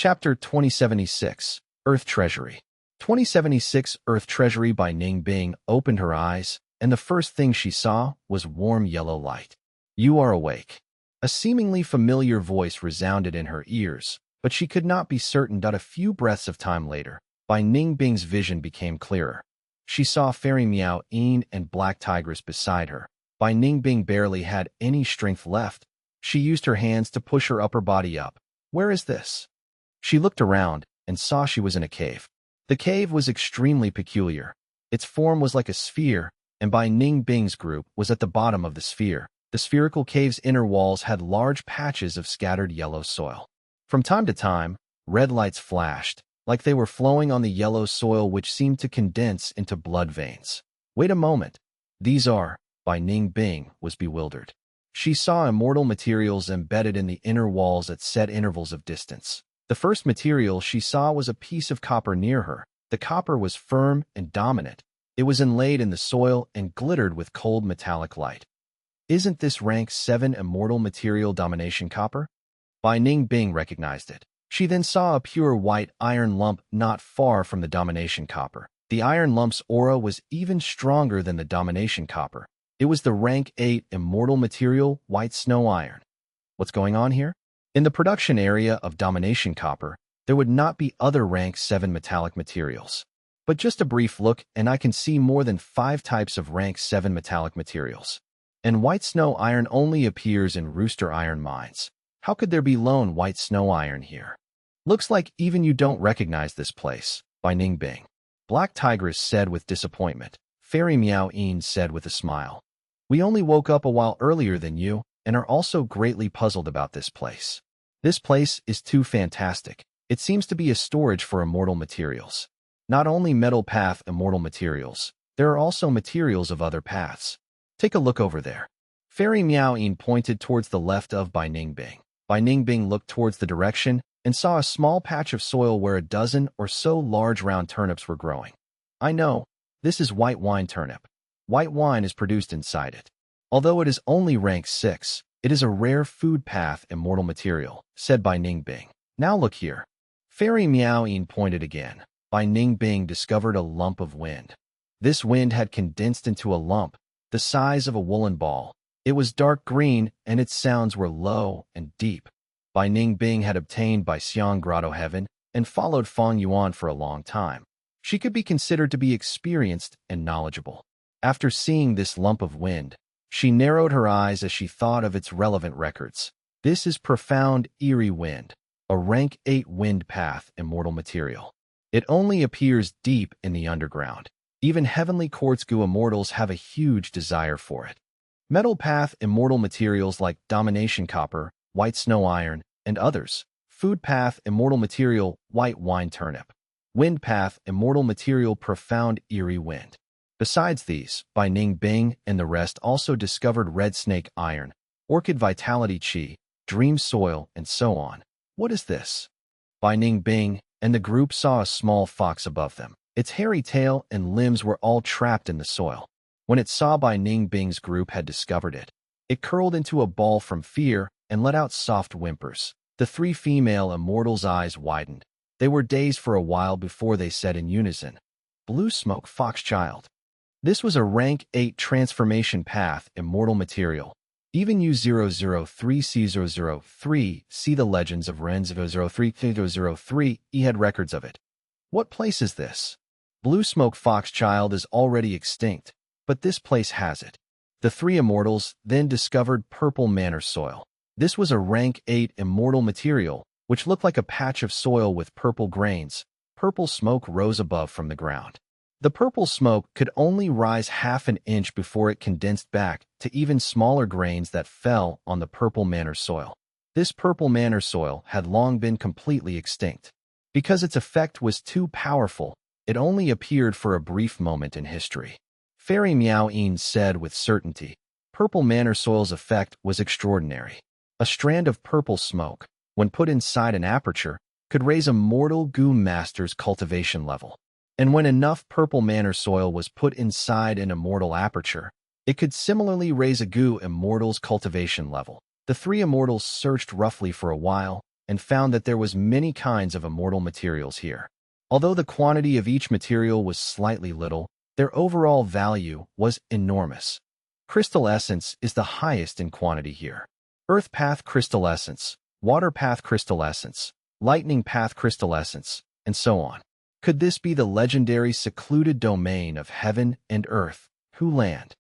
Chapter 2076, Earth Treasury. 2076 Earth Treasury by Ning Bing opened her eyes, and the first thing she saw was warm yellow light. You are awake. A seemingly familiar voice resounded in her ears, but she could not be certain that a few breaths of time later, by Ning Bing's vision became clearer. She saw Fairy Miao Yin and Black Tigress beside her. By Ning Bing barely had any strength left. She used her hands to push her upper body up. Where is this? She looked around and saw she was in a cave. The cave was extremely peculiar. Its form was like a sphere, and Bai Ning Bing's group was at the bottom of the sphere. The spherical cave's inner walls had large patches of scattered yellow soil. From time to time, red lights flashed, like they were flowing on the yellow soil which seemed to condense into blood veins. Wait a moment. These are, Bai Ning Bing was bewildered. She saw immortal materials embedded in the inner walls at set intervals of distance. The first material she saw was a piece of copper near her. The copper was firm and dominant. It was inlaid in the soil and glittered with cold metallic light. Isn't this rank 7 immortal material domination copper? Bai Ning Bing recognized it. She then saw a pure white iron lump not far from the domination copper. The iron lump's aura was even stronger than the domination copper. It was the rank 8 immortal material white snow iron. What's going on here? In the production area of domination copper, there would not be other rank 7 metallic materials. But just a brief look and I can see more than 5 types of rank 7 metallic materials. And white snow iron only appears in rooster iron mines. How could there be lone white snow iron here? Looks like even you don't recognize this place, Bai Ning Bing. Black Tigress said with disappointment. Fairy Miao Yin said with a smile. We only woke up a while earlier than you and are also greatly puzzled about this place. This place is too fantastic. It seems to be a storage for immortal materials. Not only metal path immortal materials, there are also materials of other paths. Take a look over there. Fairy Miao Yin pointed towards the left of Bai Ning Bing. Bai Ning Bing looked towards the direction and saw a small patch of soil where a dozen or so large round turnips were growing. I know, this is white wine turnip. White wine is produced inside it. Although it is only rank 6, it is a rare food path immortal material, said Bai Ning Bing. Now look here. Fairy Miao Yin pointed again. Bai Ning Bing discovered a lump of wind. This wind had condensed into a lump, the size of a woolen ball. It was dark green, and its sounds were low and deep. Bai Ning Bing had obtained by Xiang Grotto Heaven and followed Fang Yuan for a long time. She could be considered to be experienced and knowledgeable. After seeing this lump of wind, she narrowed her eyes as she thought of its relevant records. This is profound eerie wind, a rank 8 wind path immortal material. It only appears deep in the underground. Even heavenly quartz goo immortals have a huge desire for it. Metal path immortal materials like domination copper, white snow iron, and others. Food path immortal material white wine turnip. Wind path immortal material profound eerie wind. Besides these, Bai Ning Bing and the rest also discovered red snake iron, orchid vitality chi, dream soil, and so on. What is this? Bai Ning Bing and the group saw a small fox above them. Its hairy tail and limbs were all trapped in the soil. When it saw Bai Ning Bing's group had discovered it, it curled into a ball from fear and let out soft whimpers. The 3 female immortals' eyes widened. They were dazed for a while before they said in unison, Blue Smoke Fox Child. This was a rank 8 transformation path immortal material. Even U003C003, see the legends of Ren 003 he had records of it. What place is this? Blue Smoke Fox Child is already extinct, but this place has it. The 3 immortals then discovered purple manor soil. This was a rank 8 immortal material, which looked like a patch of soil with purple grains. Purple smoke rose above from the ground. The purple smoke could only rise half an inch before it condensed back to even smaller grains that fell on the purple manor soil. This purple manor soil had long been completely extinct. Because its effect was too powerful, it only appeared for a brief moment in history. Fairy Miao Yin said with certainty, purple manor soil's effect was extraordinary. A strand of purple smoke, when put inside an aperture, could raise a mortal goo master's cultivation level. And when enough purple manor soil was put inside an immortal aperture, it could similarly raise a goo immortal's cultivation level. The 3 immortals searched roughly for a while, and found that there was many kinds of immortal materials here. Although the quantity of each material was slightly little, their overall value was enormous. Crystal essence is the highest in quantity here. Earth path crystal essence, water path crystal essence, lightning path crystal essence, and so on. Could this be the legendary secluded domain of heaven and earth? Who land?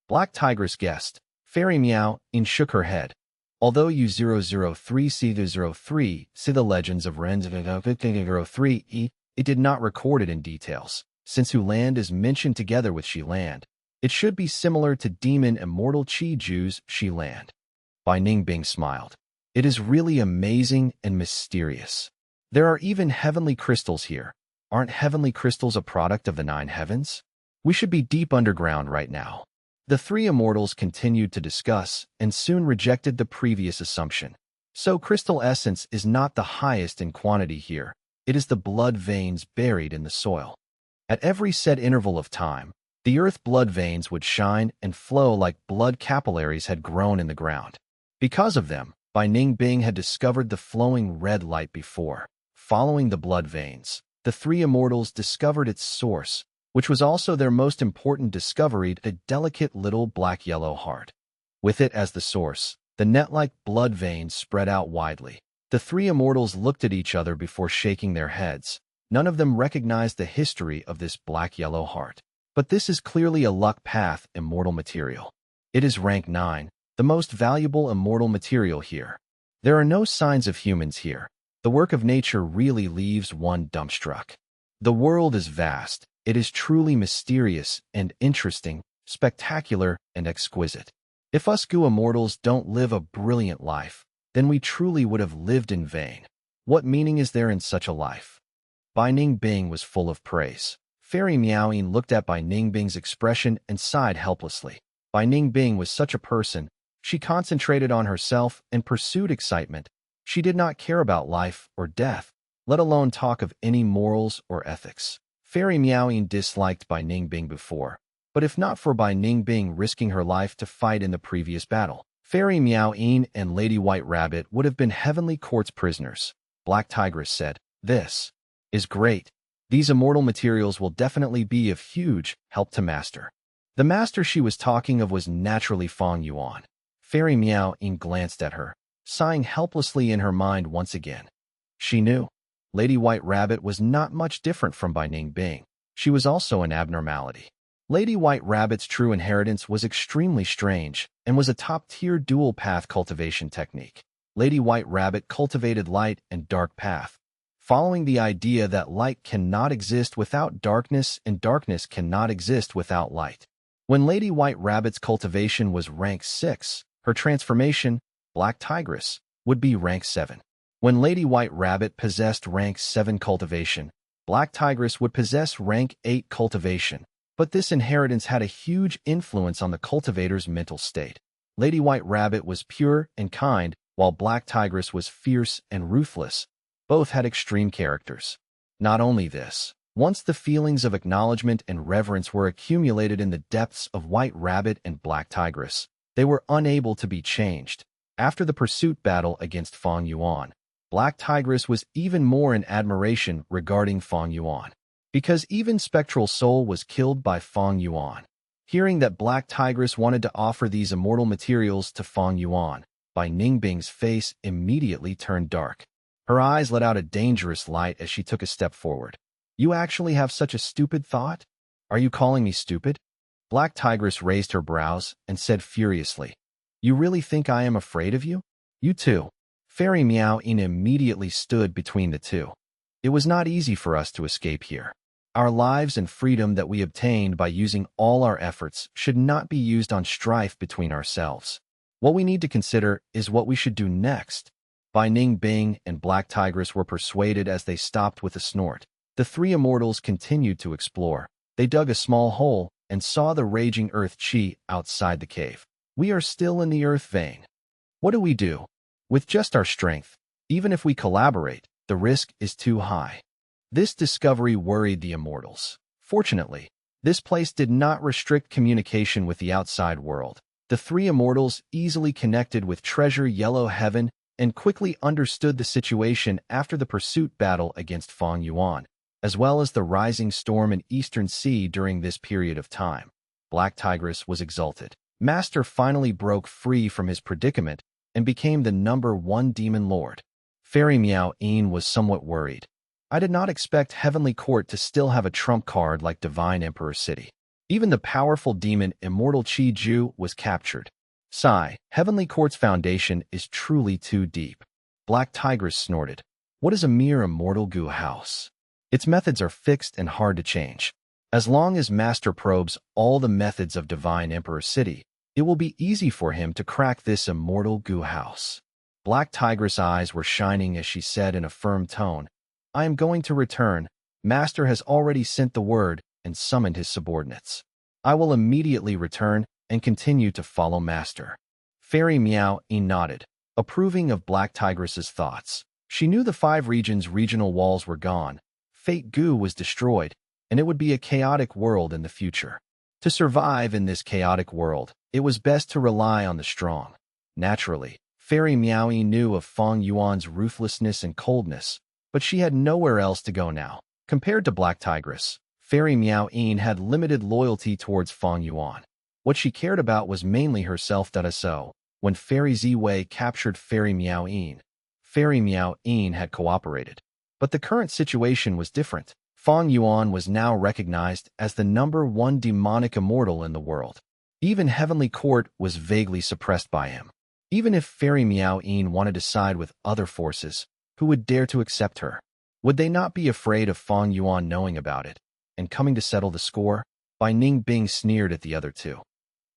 Black Tigress guessed. Fairy Meow-in shook her head. Although U003C03 see the legends of Ren's 3E, it did not record it in details. Since Hu Land is mentioned together with Shi Land, it should be similar to demon immortal Qi Ju's Shi Land. Bai Ningbing smiled. It is really amazing and mysterious. There are even heavenly crystals here. Aren't heavenly crystals a product of the 9 heavens? We should be deep underground right now. The 3 immortals continued to discuss and soon rejected the previous assumption. So crystal essence is not the highest in quantity here. It is the blood veins buried in the soil. At every set interval of time, the earth blood veins would shine and flow like blood capillaries had grown in the ground. Because of them, Bai Ningbing had discovered the flowing red light before. Following the blood veins, the 3 immortals discovered its source, which was also their most important discovery, a delicate little black-yellow heart. With it as the source, the net-like blood veins spread out widely. The 3 immortals looked at each other before shaking their heads. None of them recognized the history of this black-yellow heart. But this is clearly a luck path immortal material. It is rank 9, the most valuable immortal material here. There are no signs of humans here. The work of nature really leaves one dumbstruck. The world is vast. It is truly mysterious and interesting, spectacular and exquisite. If us Gu immortals don't live a brilliant life, then we truly would have lived in vain. What meaning is there in such a life? Bai Ningbing was full of praise. Fairy Meowing looked at Bai Ningbing's expression and sighed helplessly. Bai Ningbing was such a person. She concentrated on herself and pursued excitement. She did not care about life or death, let alone talk of any morals or ethics. Fairy Meowing disliked Bai Ningbing before, but if not for Bai Ningbing risking her life to fight in the previous battle, Fairy Meowing and Lady White Rabbit would have been Heavenly Court's prisoners. Black Tigress said, "This is great. These immortal materials will definitely be of huge help to master." The master she was talking of was naturally Fang Yuan. Fairy Meowing glanced at her, sighing helplessly in her mind once again. She knew. Lady White Rabbit was not much different from Bai Ningbing. She was also an abnormality. Lady White Rabbit's true inheritance was extremely strange and was a top-tier dual-path cultivation technique. Lady White Rabbit cultivated light and dark path, following the idea that light cannot exist without darkness and darkness cannot exist without light. When Lady White Rabbit's cultivation was rank 6, her transformation, Black Tigress, would be rank 7. When Lady White Rabbit possessed rank 7 cultivation, Black Tigress would possess rank 8 cultivation, but this inheritance had a huge influence on the cultivator's mental state. Lady White Rabbit was pure and kind, while Black Tigress was fierce and ruthless. Both had extreme characters. Not only this, once the feelings of acknowledgement and reverence were accumulated in the depths of White Rabbit and Black Tigress, they were unable to be changed. After the pursuit battle against Fang Yuan, Black Tigress was even more in admiration regarding Fang Yuan, because even Spectral Soul was killed by Fang Yuan. Hearing that Black Tigress wanted to offer these immortal materials to Fang Yuan, Bai Ningbing's face immediately turned dark. Her eyes let out a dangerous light as she took a step forward. "You actually have such a stupid thought? Are you calling me stupid?" Black Tigress raised her brows and said furiously, "You really think I am afraid of you? You too." Fairy Meowing immediately stood between the two. "It was not easy for us to escape here. Our lives and freedom that we obtained by using all our efforts should not be used on strife between ourselves. What we need to consider is what we should do next." Bai Ningbing and Black Tigress were persuaded as they stopped with a snort. The 3 immortals continued to explore. They dug a small hole and saw the raging earth chi outside the cave. "We are still in the earth vein. What do we do? With just our strength, even if we collaborate, the risk is too high." This discovery worried the immortals. Fortunately, this place did not restrict communication with the outside world. The 3 immortals easily connected with Treasure Yellow Heaven and quickly understood the situation after the pursuit battle against Fang Yuan, as well as the rising storm in Eastern Sea during this period of time. Black Tigress was exulted. Master finally broke free from his predicament and became the #1 demon lord. Fairy Miao Yin was somewhat worried. I did not expect Heavenly Court to still have a trump card like Divine Emperor City. Even the powerful demon Immortal Qi Ju was captured. Sigh, Heavenly Court's foundation is truly too deep. Black Tigress snorted. What is a mere immortal goo house? Its methods are fixed and hard to change. As long as Master probes all the methods of Divine Emperor City, it will be easy for him to crack this immortal goo house. Black Tigress' eyes were shining as she said in a firm tone, I am going to return. Master has already sent the word and summoned his subordinates. I will immediately return and continue to follow Master. Fairy Miao Yin nodded, approving of Black Tigress's thoughts. She knew the 5 regions' regional walls were gone, Fate Goo was destroyed, and it would be a chaotic world in the future. To survive in this chaotic world, it was best to rely on the strong. Naturally, Fairy Miao Yin knew of Fang Yuan's ruthlessness and coldness, but she had nowhere else to go now. Compared to Black Tigress, Fairy Miao Yin had limited loyalty towards Fang Yuan. What she cared about was mainly herself. So, when Fairy Ziwei captured Fairy Miao Yin, Fairy Miao Yin had cooperated. But the current situation was different. Fang Yuan was now recognized as the #1 demonic immortal in the world. Even Heavenly Court was vaguely suppressed by him. Even if Fairy Miao Yin wanted to side with other forces, who would dare to accept her? Would they not be afraid of Fang Yuan knowing about it and coming to settle the score? Bai Ningbing sneered at the other two.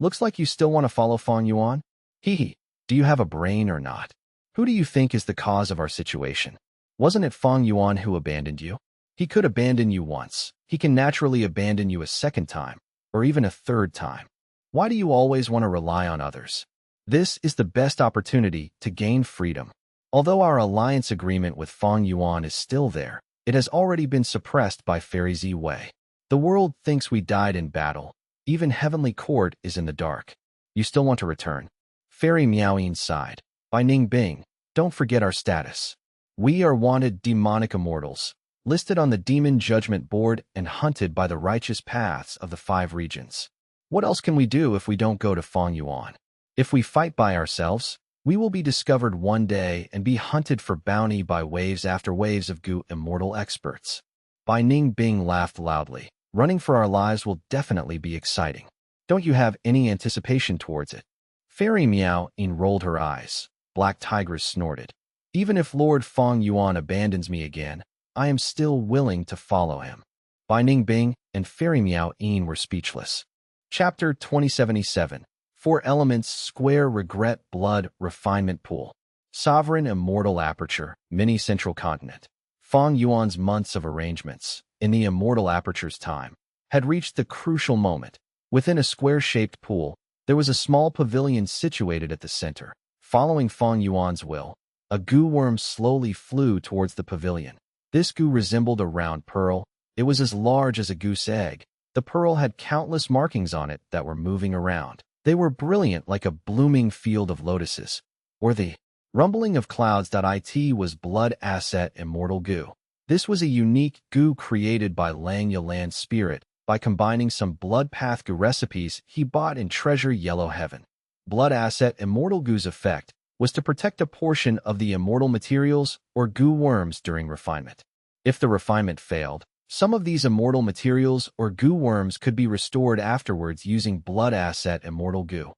Looks like you still want to follow Fang Yuan? Hee. Do you have a brain or not? Who do you think is the cause of our situation? Wasn't it Fang Yuan who abandoned you? He could abandon you once. He can naturally abandon you a second time, or even a third time. Why do you always want to rely on others? This is the best opportunity to gain freedom. Although our alliance agreement with Fang Yuan is still there, it has already been suppressed by Fairy Ziwei. The world thinks we died in battle. Even Heavenly Court is in the dark. You still want to return? Fairy Miao Yin sighed. Bai Ningbing, don't forget our status. We are wanted demonic immortals, listed on the Demon Judgment Board and hunted by the righteous paths of the 5 regions. What else can we do if we don't go to Fang Yuan? If we fight by ourselves, we will be discovered one day and be hunted for bounty by waves after waves of goo immortal experts. Bai Ningbing laughed loudly. Running for our lives will definitely be exciting. Don't you have any anticipation towards it? Fairy Miao Yin rolled her eyes. Black Tigress snorted. Even if Lord Fang Yuan abandons me again, I am still willing to follow him. Bai Ningbing and Fairy Miao Yin were speechless. Chapter 2077. 4 Elements Square Regret Blood Refinement Pool. Sovereign Immortal Aperture, Mini Central Continent. Fang Yuan's months of arrangements, in the Immortal Aperture's time, had reached the crucial moment. Within a square-shaped pool, there was a small pavilion situated at the center. Following Fang Yuan's will, a goo worm slowly flew towards the pavilion. This goo resembled a round pearl. It was as large as a goose egg. The pearl had countless markings on it that were moving around. They were brilliant like a blooming field of lotuses. Or the rumbling of clouds.It was blood asset immortal goo. This was a unique goo created by Lang Yalan's spirit by combining some blood path goo recipes he bought in Treasure Yellow Heaven. Blood asset immortal goo's effect was to protect a portion of the immortal materials or goo worms during refinement. If the refinement failed, some of these immortal materials or goo worms could be restored afterwards using blood asset immortal goo.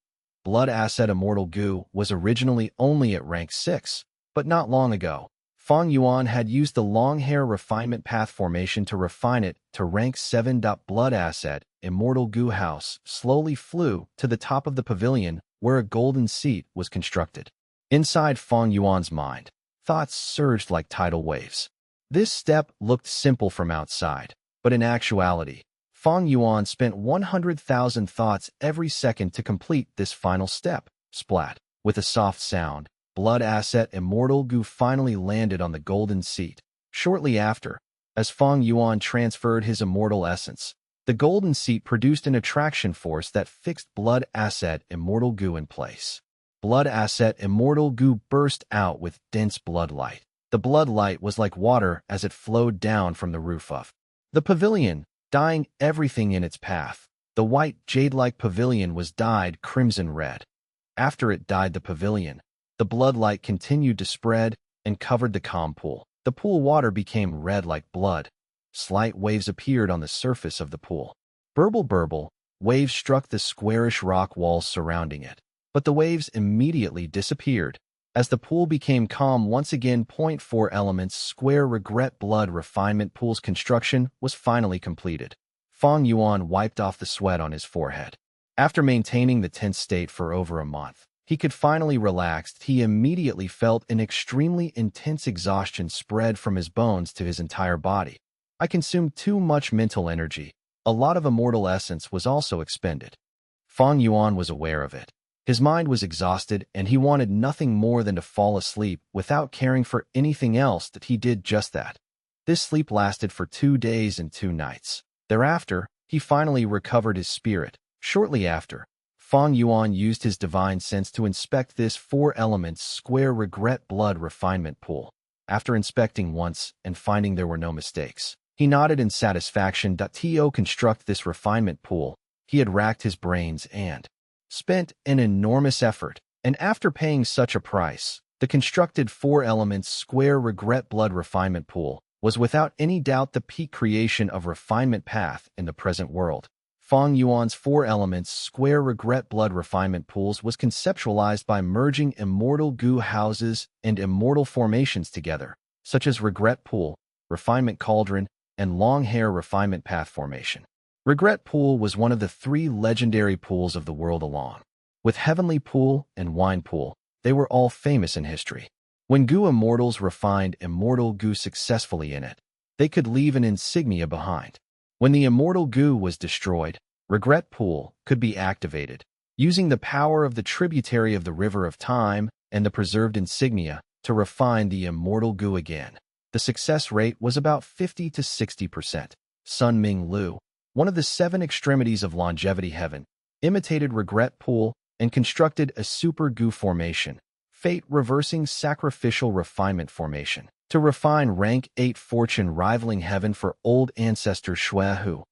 Blood asset immortal goo was originally only at rank 6, but not long ago, Fang Yuan had used the long hair refinement path formation to refine it to rank 7. Blood asset immortal goo house slowly flew to the top of the pavilion where a golden seat was constructed. Inside Fang Yuan's mind, thoughts surged like tidal waves. This step looked simple from outside, but in actuality, Fang Yuan spent 100,000 thoughts every second to complete this final step. Splat. With a soft sound, blood asset immortal goo finally landed on the golden seat. Shortly after, as Fang Yuan transferred his immortal essence, the golden seat produced an attraction force that fixed blood asset immortal goo in place. blood asset immortal goo burst out with dense blood light. The blood light was like water as it flowed down from the roof of the pavilion, dyeing everything in its path. The white jade-like pavilion was dyed crimson red. After it dyed the pavilion, the blood light continued to spread and covered the calm pool. The pool water became red like blood. Slight waves appeared on the surface of the pool. Burble, burble, waves struck the squarish rock walls surrounding it. But the waves immediately disappeared. As the pool became calm once again, 4 elements square regret blood refinement pool's construction was finally completed. Fang Yuan wiped off the sweat on his forehead. After maintaining the tense state for over a month, he could finally relax. He immediately felt an extremely intense exhaustion spread from his bones to his entire body. I consumed too much mental energy. A lot of immortal essence was also expended. Fang Yuan was aware of it. His mind was exhausted, and he wanted nothing more than to fall asleep without caring for anything else. That he did just that. This sleep lasted for 2 days and 2 nights. Thereafter, he finally recovered his spirit. Shortly after, Fang Yuan used his divine sense to inspect this 4 elements square regret blood refinement pool. After inspecting once and finding there were no mistakes, he nodded in satisfaction.To construct this refinement pool. He had racked his brains and spent an enormous effort, and after paying such a price, the constructed 4 elements square regret blood refinement pool was without any doubt the peak creation of refinement path in the present world. Fang Yuan's 4 elements square regret blood refinement pools was conceptualized by merging immortal goo houses and immortal formations together, such as regret pool, refinement cauldron, and long hair refinement path formation. Regret Pool was one of the 3 legendary pools of the world along with Heavenly Pool and Wine Pool. They were all famous in history. When goo immortals refined immortal goo successfully in it, they could leave an insignia behind. When the immortal goo was destroyed, Regret Pool could be activated, using the power of the tributary of the river of time and the preserved insignia to refine the immortal goo again. The success rate was about 50 to 60%. Sun Ming Lu, one of the 7 extremities of longevity heaven, imitated Regret Pool and constructed a super goo formation, fate-reversing sacrificial refinement formation, to refine rank 8 fortune rivaling heaven for old ancestor Shui.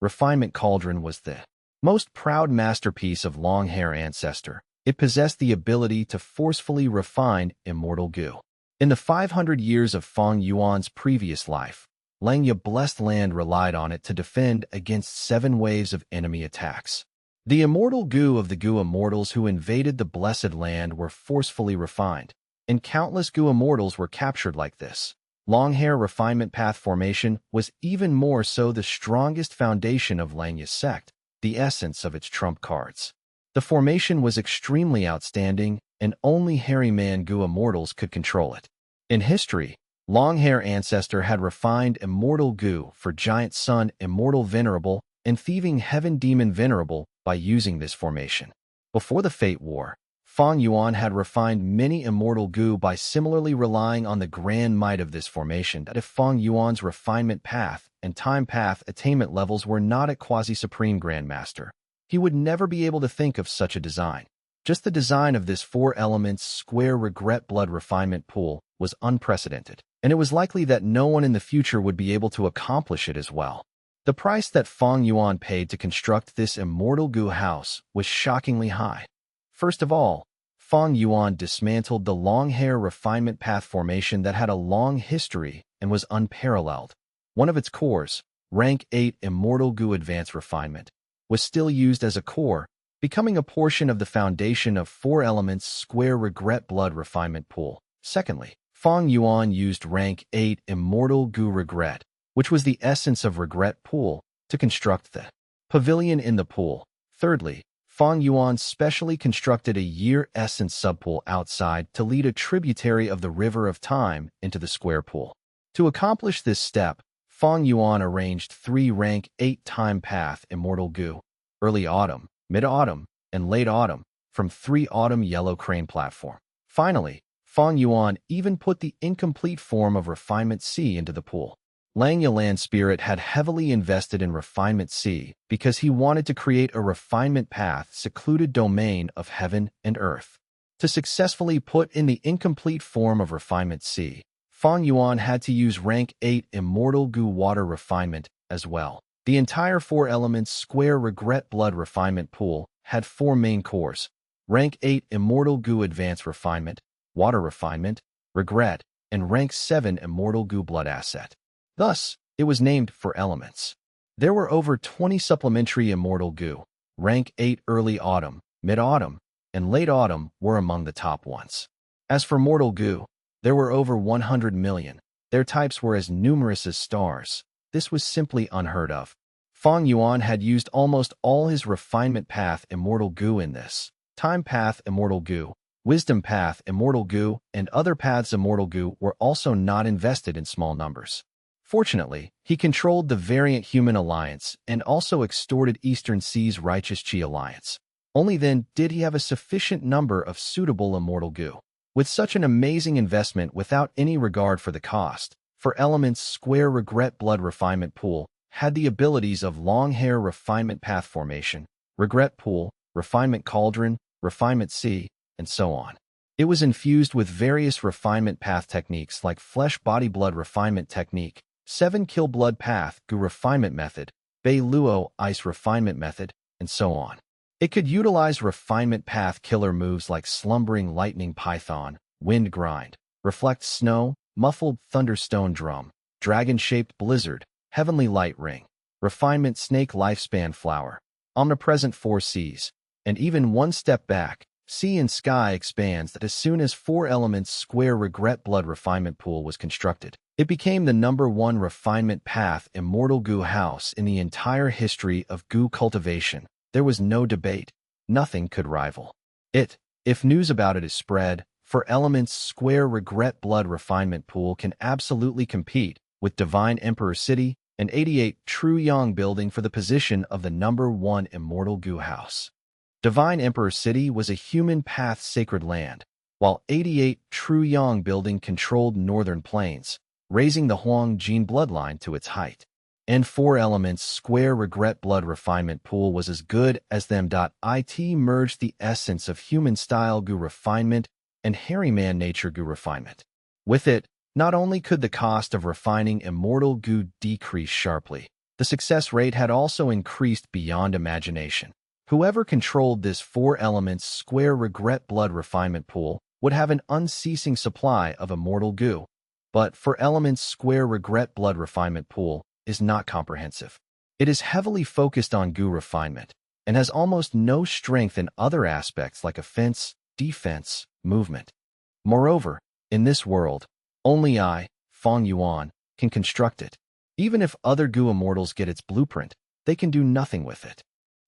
Refinement Cauldron was the most proud masterpiece of long hair ancestor. It possessed the ability to forcefully refine immortal goo. In the 500 years of Fang Yuan's previous life, Langya blessed land relied on it to defend against 7 waves of enemy attacks. The immortal goo of the goo immortals who invaded the blessed land were forcefully refined, and countless goo immortals were captured like this. Long hair refinement path formation was even more so the strongest foundation of Langya's sect, the essence of its trump cards. The formation was extremely outstanding, and only hairy man goo immortals could control it. In history, long hair ancestor had refined immortal goo for giant sun immortal venerable and thieving heaven demon venerable by using this formation. Before the Fate War, Fang Yuan had refined many immortal goo by similarly relying on the grand might of this formation. That if Fang Yuan's refinement path and time path attainment levels were not at quasi-supreme grandmaster, he would never be able to think of such a design. Just the design of this 4 elements square regret blood refinement pool was unprecedented, and it was likely that no one in the future would be able to accomplish it as well. The price that Fang Yuan paid to construct this immortal goo house was shockingly high. First of all, Fang Yuan dismantled the long hair refinement path formation that had a long history and was unparalleled. One of its cores, rank 8 immortal goo advanced refinement, was still used as a core, becoming a portion of the foundation of 4 elements square regret blood refinement pool. Secondly, Fang Yuan used rank 8 immortal goo regret, which was the essence of regret pool, to construct the pavilion in the pool. Thirdly, Fang Yuan specially constructed a year essence subpool outside to lead a tributary of the river of time into the square pool. To accomplish this step, Fang Yuan arranged 3 rank 8 time path immortal goo, early autumn, mid-autumn, and late autumn, from 3 autumn yellow crane platform. Finally, Fang Yuan even put the incomplete form of Refinement C into the pool. Langya Land Spirit had heavily invested in Refinement C because he wanted to create a refinement path secluded domain of heaven and earth. To successfully put in the incomplete form of refinement C, Fang Yuan had to use rank 8 immortal goo water refinement as well. The entire 4 elements square regret blood refinement pool had 4 main cores: rank 8 immortal goo advanced refinement, water refinement, regret, and rank 7 immortal goo blood asset. Thus, it was named 4 elements. There were over 20 supplementary immortal goo. Rank 8 early autumn, mid-autumn, and late autumn were among the top ones. As for mortal goo, there were over 100 million. Their types were as numerous as stars. This was simply unheard of. Fang Yuan had used almost all his refinement path immortal goo in this. Time path immortal goo, wisdom path immortal goo, and other paths immortal goo were also not invested in small numbers. Fortunately, he controlled the variant human alliance and also extorted Eastern Sea's righteous Qi alliance. Only then did he have a sufficient number of suitable immortal goo. With such an amazing investment without any regard for the cost, 4 elements square regret blood refinement pool had the abilities of long hair refinement path formation, regret pool, refinement cauldron, refinement C, and so on. It was infused with various refinement path techniques like flesh body blood refinement technique, 7 kill blood path goo refinement method, Bei Luo ice refinement method, and so on. It could utilize refinement path killer moves like slumbering lightning python, wind grind, reflect snow, muffled thunderstone drum, dragon-shaped blizzard, heavenly light ring, refinement snake lifespan flower, omnipresent 4 Cs, and even one step back, sea and sky expands that as soon as 4 elements square regret blood refinement pool was constructed. It became the #1 refinement path immortal goo house in the entire history of goo cultivation. There was no debate. Nothing could rival it. If news about it is spread, 4 elements square regret blood refinement pool can absolutely compete with Divine Emperor City and 88 True Yang building for the position of the #1 immortal goo house. Divine Emperor City was a human path sacred land, while 88 True Yang building controlled northern plains, raising the Huang Jin bloodline to its height. And 4 elements square regret blood refinement pool was as good as them. It merged the essence of human style goo refinement and hairy man nature goo refinement. With it, not only could the cost of refining immortal goo decrease sharply, the success rate had also increased beyond imagination. Whoever controlled this 4 elements square regret blood refinement pool would have an unceasing supply of immortal goo. But 4 elements square regret blood refinement pool is not comprehensive. It is heavily focused on goo refinement and has almost no strength in other aspects like offense, defense, movement. Moreover, in this world, only I, Fang Yuan, can construct it. Even if other goo immortals get its blueprint, they can do nothing with it.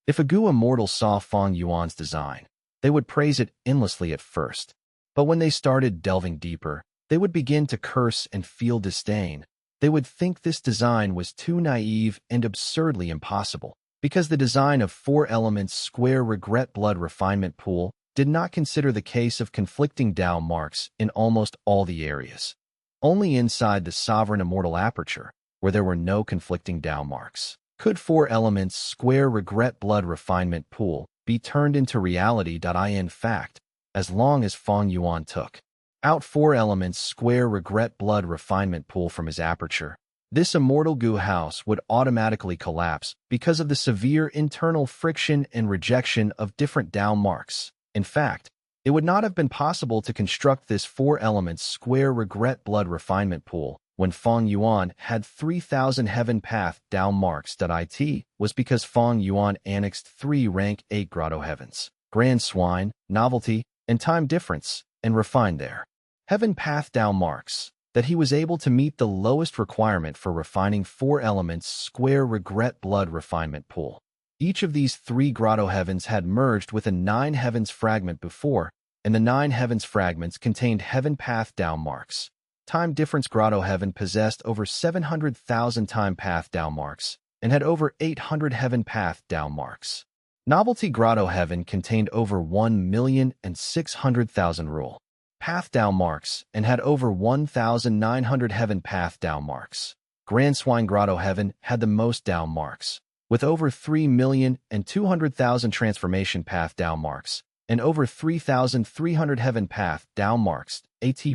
If a goo immortal saw Fang Yuan's design, they would praise it endlessly at first. But when they started delving deeper, they would begin to curse and feel disdain. They would think this design was too naive and absurdly impossible, because the design of 4 elements square regret blood refinement pool did not consider the case of conflicting Tao marks in almost all the areas. Only inside the sovereign immortal aperture, where there were no conflicting Tao marks, could 4 elements square regret blood refinement pool be turned into reality. In fact, as long as Fang Yuan took out 4 elements square regret blood refinement pool from his aperture, this immortal goo house would automatically collapse because of the severe internal friction and rejection of different Tao marks. In fact, it would not have been possible to construct this 4 elements square regret blood refinement pool when Fang Yuan had 3,000 heaven path Tao marks. It was because Fang Yuan annexed 3 rank 8 grotto heavens, Grand Swine, Novelty, and Time Difference, and refined their heaven path Tao marks, that he was able to meet the lowest requirement for refining 4 elements square regret blood refinement pool. Each of these 3 grotto heavens had merged with a 9 heavens fragment before, and the 9 heavens fragments contained heaven path Tao marks. Time Difference grotto heaven possessed over 700,000 time path Tao marks, and had over 800 heaven path Tao marks. Novelty grotto heaven contained over 1,600,000 rule path Tao marks, and had over 1,900 heaven path Tao marks. Grand Swine grotto heaven had the most Tao marks, with over 3,200,000 transformation path Tao marks, and over 3,300 heaven path down marks,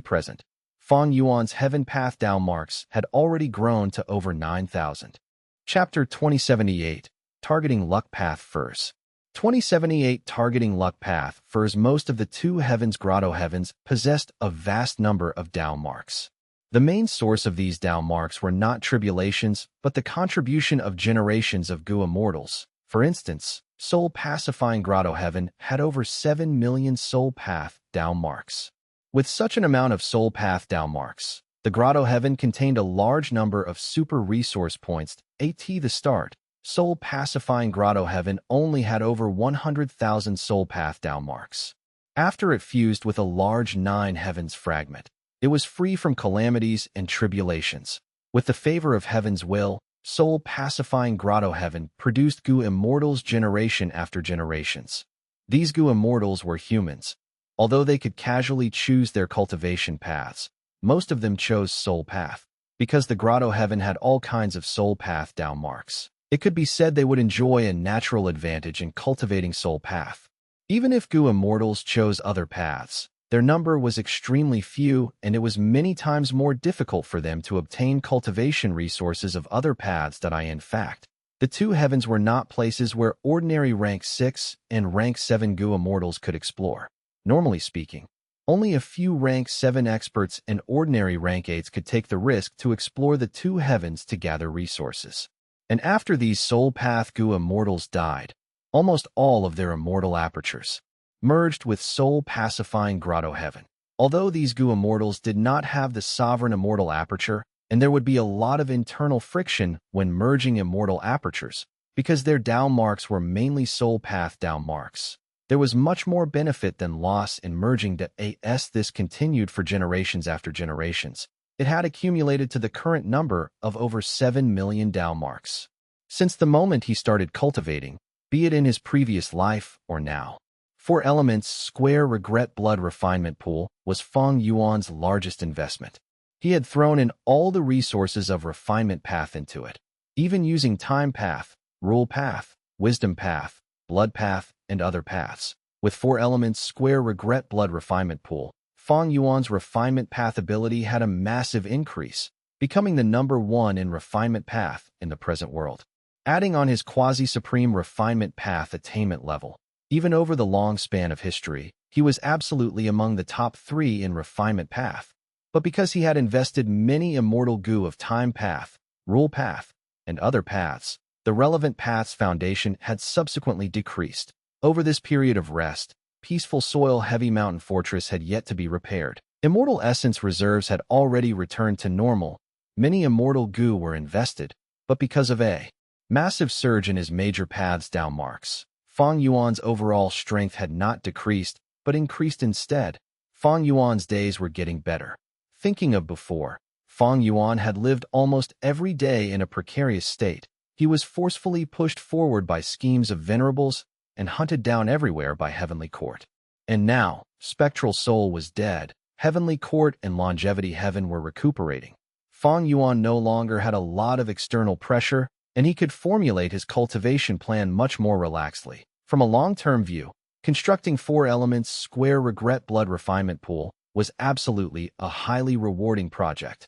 present. Fang Yuan's heaven path down marks had already grown to over 9,000. Chapter 2078, Targeting Luck Path Furs. 2078 Targeting Luck Path Furs. Most of the two heavens grotto heavens possessed a vast number of down marks. The main source of these down marks were not tribulations, but the contribution of generations of Gu immortals. For instance, Soul Pacifying Grotto Heaven had over 7 million soul path down marks. With such an amount of soul path down marks, the Grotto Heaven contained a large number of super resource points. The start, Soul Pacifying Grotto Heaven only had over 100,000 soul path down marks. After it fused with a large 9 heavens fragment, it was free from calamities and tribulations. With the favor of heaven's will, Soul Pacifying Grotto Heaven produced Gu immortals generation after generations. These Gu immortals were humans. Although they could casually choose their cultivation paths, most of them chose soul path. Because the Grotto Heaven had all kinds of soul path down marks, it could be said they would enjoy a natural advantage in cultivating soul path. Even if Gu immortals chose other paths, their number was extremely few, and it was many times more difficult for them to obtain cultivation resources of other paths. In fact, the two heavens were not places where ordinary rank 6 and rank 7 Gu immortals could explore. Normally speaking, only a few rank 7 experts and ordinary rank 8s could take the risk to explore the two heavens to gather resources. And after these soul path Gu immortals died, almost all of their immortal apertures merged with Soul Pacifying Grotto Heaven. Although these Gu immortals did not have the sovereign immortal aperture, and there would be a lot of internal friction when merging immortal apertures, because their down marks were mainly soul path down marks. There was much more benefit than loss in merging as this continued for generations after generations. It had accumulated to the current number of over 7 million down marks. Since the moment he started cultivating, be it in his previous life or now. 4 elements square regret blood refinement pool was Fang Yuan's largest investment. He had thrown in all the resources of refinement path into it, even using time path, rule path, wisdom path, blood path, and other paths. With 4 elements square regret blood refinement pool, Fang Yuan's refinement path ability had a massive increase, becoming the number 1 in refinement path in the present world. Adding on his quasi-supreme refinement path attainment level, even over the long span of history, he was absolutely among the top 3 in refinement path. But because he had invested many immortal Gu of time path, rule path, and other paths, the relevant path's foundation had subsequently decreased. Over this period of rest, peaceful soil heavy mountain fortress had yet to be repaired. Immortal essence reserves had already returned to normal. Many immortal Gu were invested, but because of a massive surge in his major paths down marks, Fang Yuan's overall strength had not decreased, but increased instead. Fang Yuan's days were getting better. Thinking of before, Fang Yuan had lived almost every day in a precarious state. He was forcefully pushed forward by schemes of venerables and hunted down everywhere by Heavenly Court. And now, Spectral Soul was dead. Heavenly Court and Longevity Heaven were recuperating. Fang Yuan no longer had a lot of external pressure, and he could formulate his cultivation plan much more relaxedly. From a long-term view, constructing 4 elements square regret blood refinement pool was absolutely a highly rewarding project.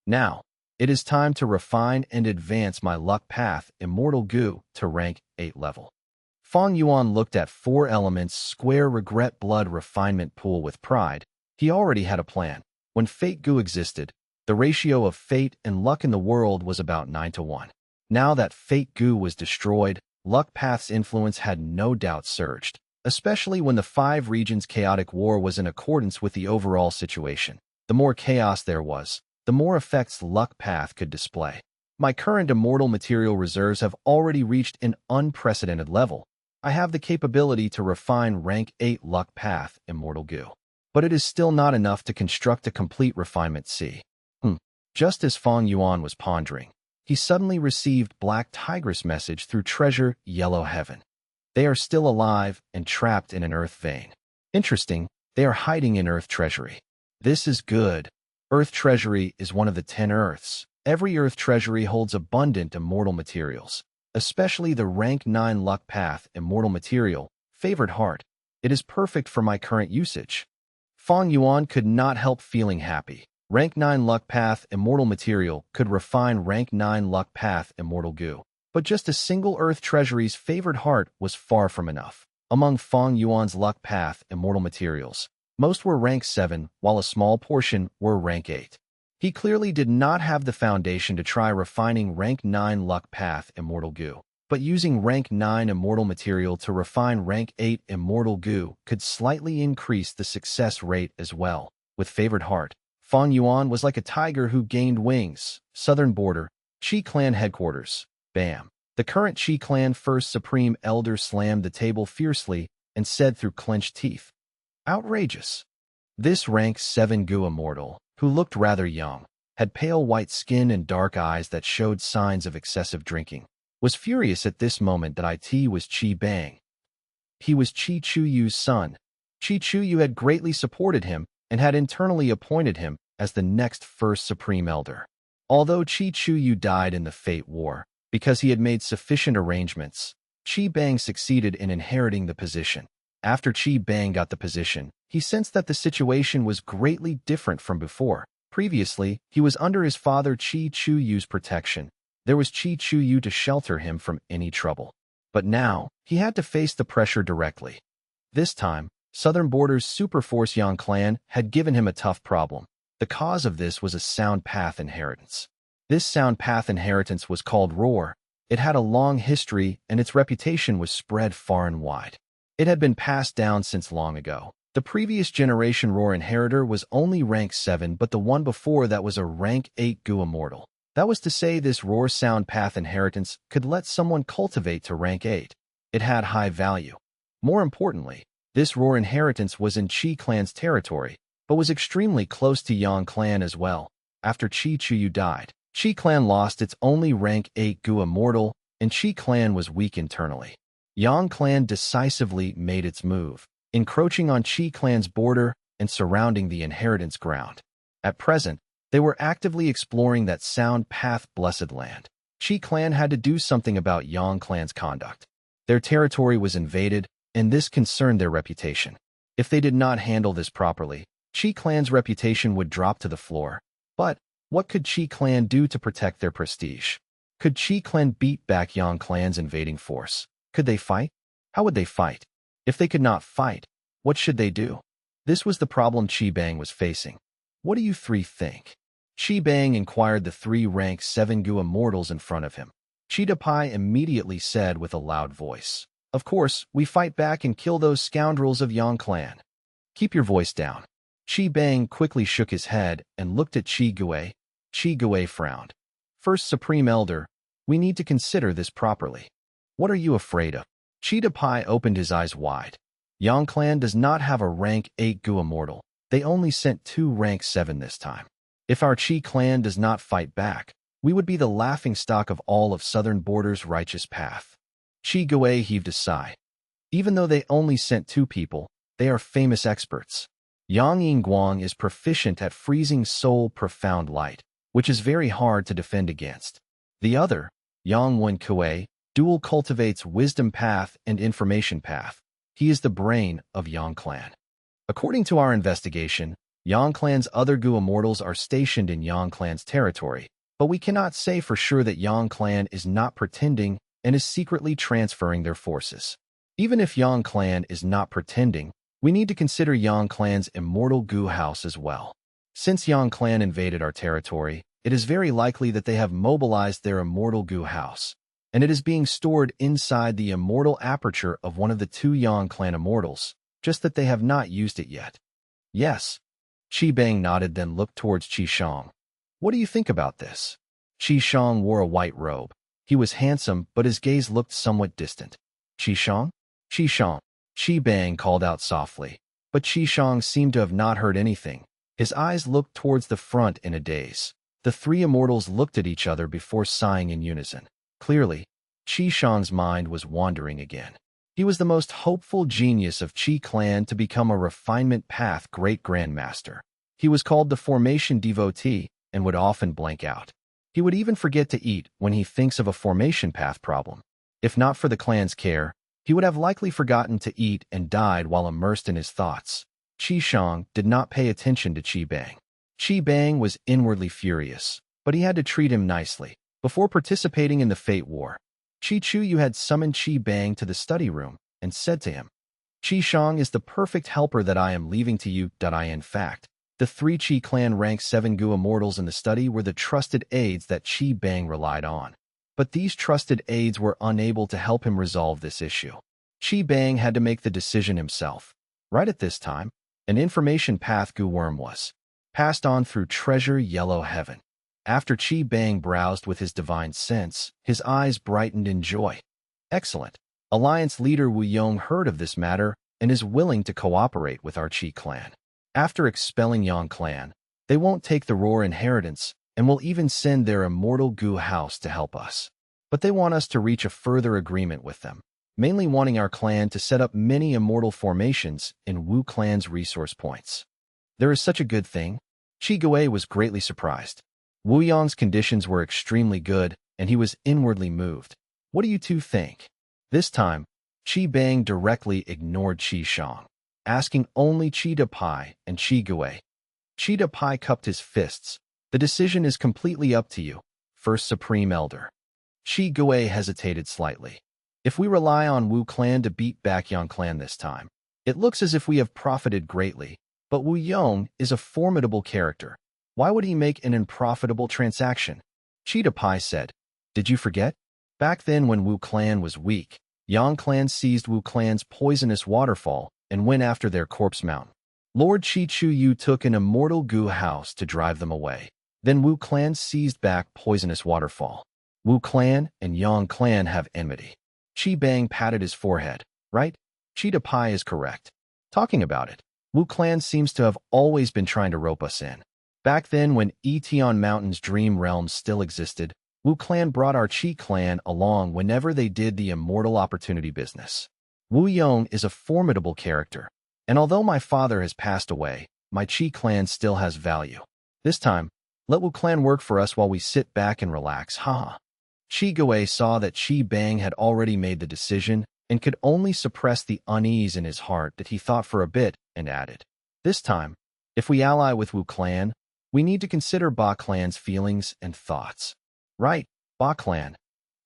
Now, it is time to refine and advance my luck path immortal Gu to rank 8 level. Fang Yuan looked at 4 elements square regret blood refinement pool with pride. He already had a plan. When fate Gu existed, the ratio of fate and luck in the world was about 9-1. Now that fate Gu was destroyed, luck path's influence had no doubt surged, especially when the 5 regions' chaotic war was in accordance with the overall situation. The more chaos there was, the more effects luck path could display. My current immortal material reserves have already reached an unprecedented level. I have the capability to refine rank 8 luck path immortal Gu. But it is still not enough to construct a complete refinement C. Just as Fang Yuan was pondering, he suddenly received Black Tigress message through Treasure Yellow Heaven. They are still alive and trapped in an earth vein. Interesting, they are hiding in Earth Treasury. This is good. Earth Treasury is one of the 10 Earths. Every Earth Treasury holds abundant immortal materials, especially the rank 9 luck path immortal material, Favored Heart. It is perfect for my current usage. Fang Yuan could not help feeling happy. Rank 9 Luck Path Immortal Material could refine Rank 9 Luck Path Immortal Goo. But just a single Earth Treasury's favored heart was far from enough. Among Fang Yuan's Luck Path Immortal Materials, most were Rank 7, while a small portion were Rank 8. He clearly did not have the foundation to try refining Rank 9 Luck Path Immortal Goo. But using Rank 9 Immortal Material to refine Rank 8 Immortal Goo could slightly increase the success rate as well. With favored heart, Fang Yuan was like a tiger who gained wings. Southern Border, Qi Clan Headquarters. Bam. The current Qi Clan First Supreme Elder slammed the table fiercely and said through clenched teeth, "Outrageous." This Rank 7 Goo Immortal, who looked rather young, had pale white skin and dark eyes that showed signs of excessive drinking, was furious at this moment that it was Qi Bang. He was Qi Chuyu's son. Qi Chuyu had greatly supported him and had internally appointed him as the next First Supreme Elder. Although Qi Chuyu died in the Fate War, because he had made sufficient arrangements, Qi Bang succeeded in inheriting the position. After Qi Bang got the position, he sensed that the situation was greatly different from before. Previously, he was under his father Qi Chuyu's protection. There was Qi Chuyu to shelter him from any trouble. But now, he had to face the pressure directly. This time, Southern Border's Superforce Yang clan had given him a tough problem. The cause of this was a sound path inheritance. This sound path inheritance was called Roar. It had a long history and its reputation was spread far and wide. It had been passed down since long ago. The previous generation Roar inheritor was only Rank 7, but the one before that was a Rank 8 Goo Immortal. That was to say this Roar sound path inheritance could let someone cultivate to Rank 8. It had high value. More importantly, this Roar inheritance was in Qi Clan's territory, but was extremely close to Yang Clan as well. After Qi Chuyu died, Qi Clan lost its only Rank 8 Goo Immortal, and Qi Clan was weak internally. Yang Clan decisively made its move, encroaching on Qi Clan's border and surrounding the inheritance ground. At present, they were actively exploring that sound path blessed land. Qi Clan had to do something about Yang Clan's conduct. Their territory was invaded, and this concerned their reputation. If they did not handle this properly, Qi Clan's reputation would drop to the floor. But what could Qi Clan do to protect their prestige? Could Qi Clan beat back Yang Clan's invading force? Could they fight? How would they fight? If they could not fight, what should they do? This was the problem Qi Bang was facing. What do you three think? Qi Bang inquired the three Rank 7 Goo Immortals in front of him. Qi Pai immediately said with a loud voice, "Of course, we fight back and kill those scoundrels of Yang Clan." "Keep your voice down." Qi Bang quickly shook his head and looked at Qi Gui. Qi Gui frowned. "First Supreme Elder, we need to consider this properly. What are you afraid of?" Qi Pai opened his eyes wide. Yang Clan does not have a Rank 8 Goo Immortal. They only sent 2 Rank 7 this time. If our Qi Clan does not fight back, we would be the laughingstock of all of Southern Border's righteous path. Qi Gui heaved a sigh. Even though they only sent 2 people, they are famous experts. Yang Yingguang is proficient at freezing soul profound light, which is very hard to defend against. The other, Yang Wen Kui, dual cultivates wisdom path and information path. He is the brain of Yang Clan. According to our investigation, Yang Clan's other Goo Immortals are stationed in Yang Clan's territory, but we cannot say for sure that Yang Clan is not pretending and is secretly transferring their forces. Even if Yang Clan is not pretending, we need to consider Yang Clan's immortal Goo house as well. Since Yang Clan invaded our territory, it is very likely that they have mobilized their immortal Goo house, and it is being stored inside the immortal aperture of one of the 2 Yang Clan immortals, just that they have not used it yet. Yes. Qi Bang nodded, then looked towards Qi Shang. What do you think about this? Qi Shang wore a white robe. He was handsome, but his gaze looked somewhat distant. Qi Shang? Qi Shang. Qi Bang called out softly, but Qi Shang seemed to have not heard anything. His eyes looked towards the front in a daze. The 3 immortals looked at each other before sighing in unison. Clearly, Qi Shang's mind was wandering again. He was the most hopeful genius of Qi Clan to become a refinement path great grandmaster. He was called the formation devotee and would often blank out. He would even forget to eat when he thinks of a formation path problem. If not for the clan's care, He would have likely forgotten to eat and died while immersed in his thoughts. Qi Shang did not pay attention to Qi Bang. Qi Bang was inwardly furious, but he had to treat him nicely. Before participating in the Fate War, Qi Chuyu had summoned Qi Bang to the study room and said to him, Qi Shang is the perfect helper that I am leaving to you. In fact, the 3 Qi clan rank 7 Gu immortals in the study were the trusted aides that Qi Bang relied on. But these trusted aides were unable to help him resolve this issue. Qi Bang had to make the decision himself. Right at this time, an information path Gu worm was passed on through treasure yellow heaven. After Qi Bang browsed with his divine sense, his eyes brightened in joy. Excellent. Alliance leader Wu Yong heard of this matter and is willing to cooperate with our Qi clan. After expelling Yang clan, they won't take the royal inheritance and will even send their immortal Gu house to help us. But they want us to reach a further agreement with them, mainly wanting our clan to set up many immortal formations in Wu clan's resource points. There is such a good thing? Qi Gui was greatly surprised. Wu Yong's conditions were extremely good, and he was inwardly moved. What do you two think? This time, Qi Bang directly ignored Qi Shang, asking only Qi Pai and Qi Gui. Qi Pai cupped his fists. The decision is completely up to you, First Supreme Elder. Qi Gui hesitated slightly. If we rely on Wu clan to beat back Yang clan this time, it looks as if we have profited greatly, but Wu Yong is a formidable character. Why would he make an unprofitable transaction? Qi Pai said, Did you forget? Back then when Wu clan was weak, Yang clan seized Wu clan's poisonous waterfall and went after their corpse mountain. Lord Qi Chuyu took an immortal Gu house to drive them away. Then Wu clan seized back poisonous waterfall. Wu clan and Yang clan have enmity. Qi Bang patted his forehead. Right? Qi Pai is correct. Talking about it, Wu clan seems to have always been trying to rope us in. Back then when Etion Mountain's dream realms still existed, Wu clan brought our Qi clan along whenever they did the immortal opportunity business. Wu Yong is a formidable character, and although my father has passed away, my Qi clan still has value. This time, let Wu clan work for us while we sit back and relax, haha. Qi Gui saw that Qi Bang had already made the decision and could only suppress the unease in his heart that he thought for a bit and added. This time, if we ally with Wu clan, we need to consider Ba clan's feelings and thoughts. Right, Ba clan.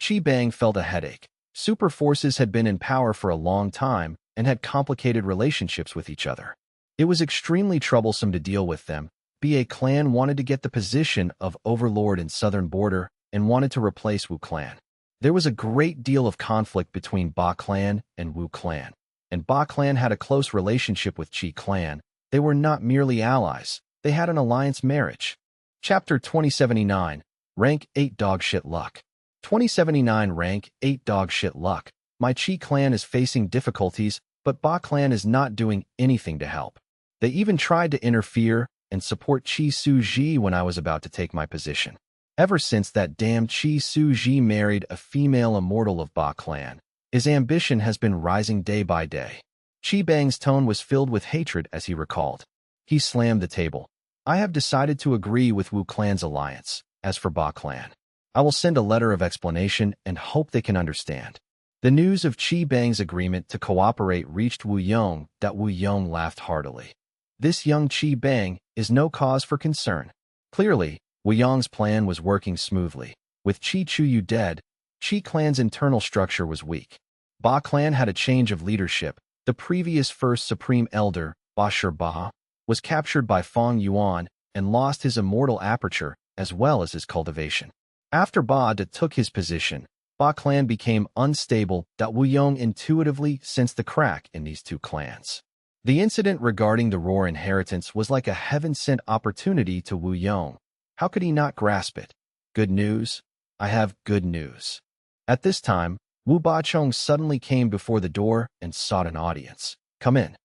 Qi Bang felt a headache. Super forces had been in power for a long time and had complicated relationships with each other. It was extremely troublesome to deal with them. Ba clan wanted to get the position of overlord in southern border and wanted to replace Wu clan. There was a great deal of conflict between Ba clan and Wu clan, and Ba clan had a close relationship with Qi clan. They were not merely allies, they had an alliance marriage. Chapter 2079, Rank 8 Dogshit Luck. 2079 Rank 8 Dogshit Luck. My Qi clan is facing difficulties, but Ba clan is not doing anything to help. They even tried to interfere and support Qi Su Ji when I was about to take my position. Ever since that damn Qi Su Ji married a female immortal of Ba clan, his ambition has been rising day by day. Qi Bang's tone was filled with hatred as he recalled. He slammed the table. I have decided to agree with Wu clan's alliance. As for Ba clan, I will send a letter of explanation and hope they can understand. The news of Qi Bang's agreement to cooperate reached Wu Yong. Wu Yong laughed heartily. This young Qi Bang is no cause for concern. Clearly, Wu Yong's plan was working smoothly. With Qi Chuyu dead, Qi clan's internal structure was weak. Ba clan had a change of leadership. The previous first supreme elder, Ba Shi Ba, was captured by Fang Yuan and lost his immortal aperture as well as his cultivation. After Ba De took his position, Ba clan became unstable. Wu Yong intuitively sensed the crack in these two clans. The incident regarding the royal inheritance was like a heaven-sent opportunity to Wu Yong. How could he not grasp it? Good news? I have good news. At this time, Wu Bachong suddenly came before the door and sought an audience. Come in.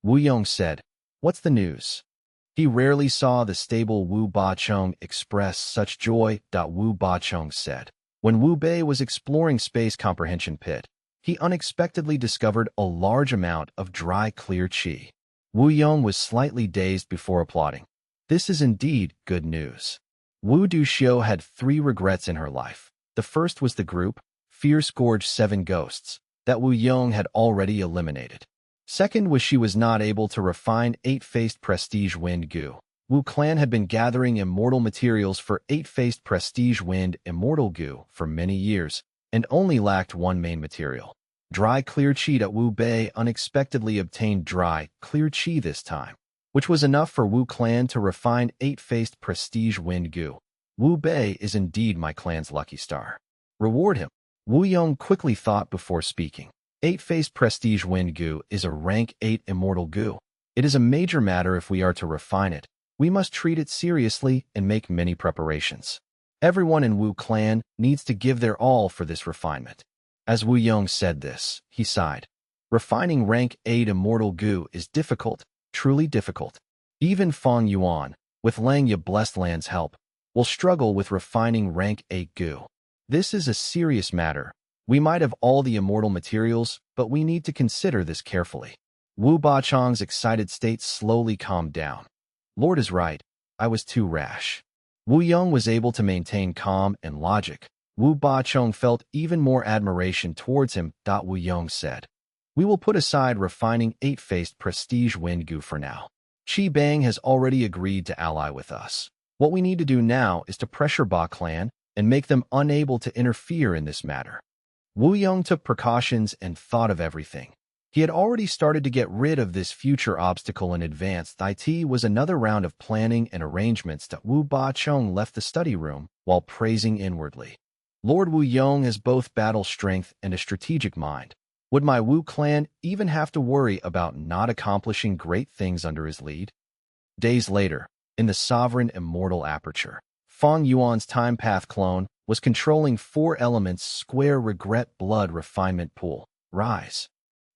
Wu Yong said, What's the news? He rarely saw the stable Wu Bachong express such joy. Wu Bachong said. When Wu Bei was exploring Space Comprehension Pit, he unexpectedly discovered a large amount of dry, clear qi. Wu Yong was slightly dazed before applauding. This is indeed good news. Wu Duxiu had 3 regrets in her life. The first was the group, Fierce Gorge 7 Ghosts, that Wu Yong had already eliminated. Second was she was not able to refine eight-faced prestige wind goo. Wu clan had been gathering immortal materials for eight-faced prestige wind immortal goo for many years and only lacked one main material. Dry clear qi. Wu Bei unexpectedly obtained dry clear qi this time, which was enough for Wu clan to refine eight-faced prestige wind goo. Wu Bei is indeed my clan's lucky star. Reward him. Wu Yong quickly thought before speaking. Eight-faced prestige wind goo is a rank 8 immortal goo. It is a major matter if we are to refine it. We must treat it seriously and make many preparations. Everyone in Wu clan needs to give their all for this refinement. As Wu Yong said this, he sighed. Refining rank 8 immortal goo is difficult, truly difficult. Even Fang Yuan, with Langya Blessed Land's help, will struggle with refining rank 8 goo. This is a serious matter. We might have all the immortal materials, but we need to consider this carefully. Wu Bachong's excited state slowly calmed down. Lord is right. I was too rash. Wu Yong was able to maintain calm and logic. Wu Bachong felt even more admiration towards him. Wu Yong said, we will put aside refining eight-faced prestige wind goo for now. Qi Bang has already agreed to ally with us. What we need to do now is to pressure Ba clan and make them unable to interfere in this matter. Wu Yong took precautions and thought of everything. He had already started to get rid of this future obstacle in advance. It was another round of planning and arrangements that Wu Bachong left the study room while praising inwardly. Lord Wu Yong has both battle strength and a strategic mind. Would my Wu clan even have to worry about not accomplishing great things under his lead? Days later, in the sovereign immortal aperture, Fang Yuan's time path clone was controlling 4 elements square regret blood refinement pool. Rise.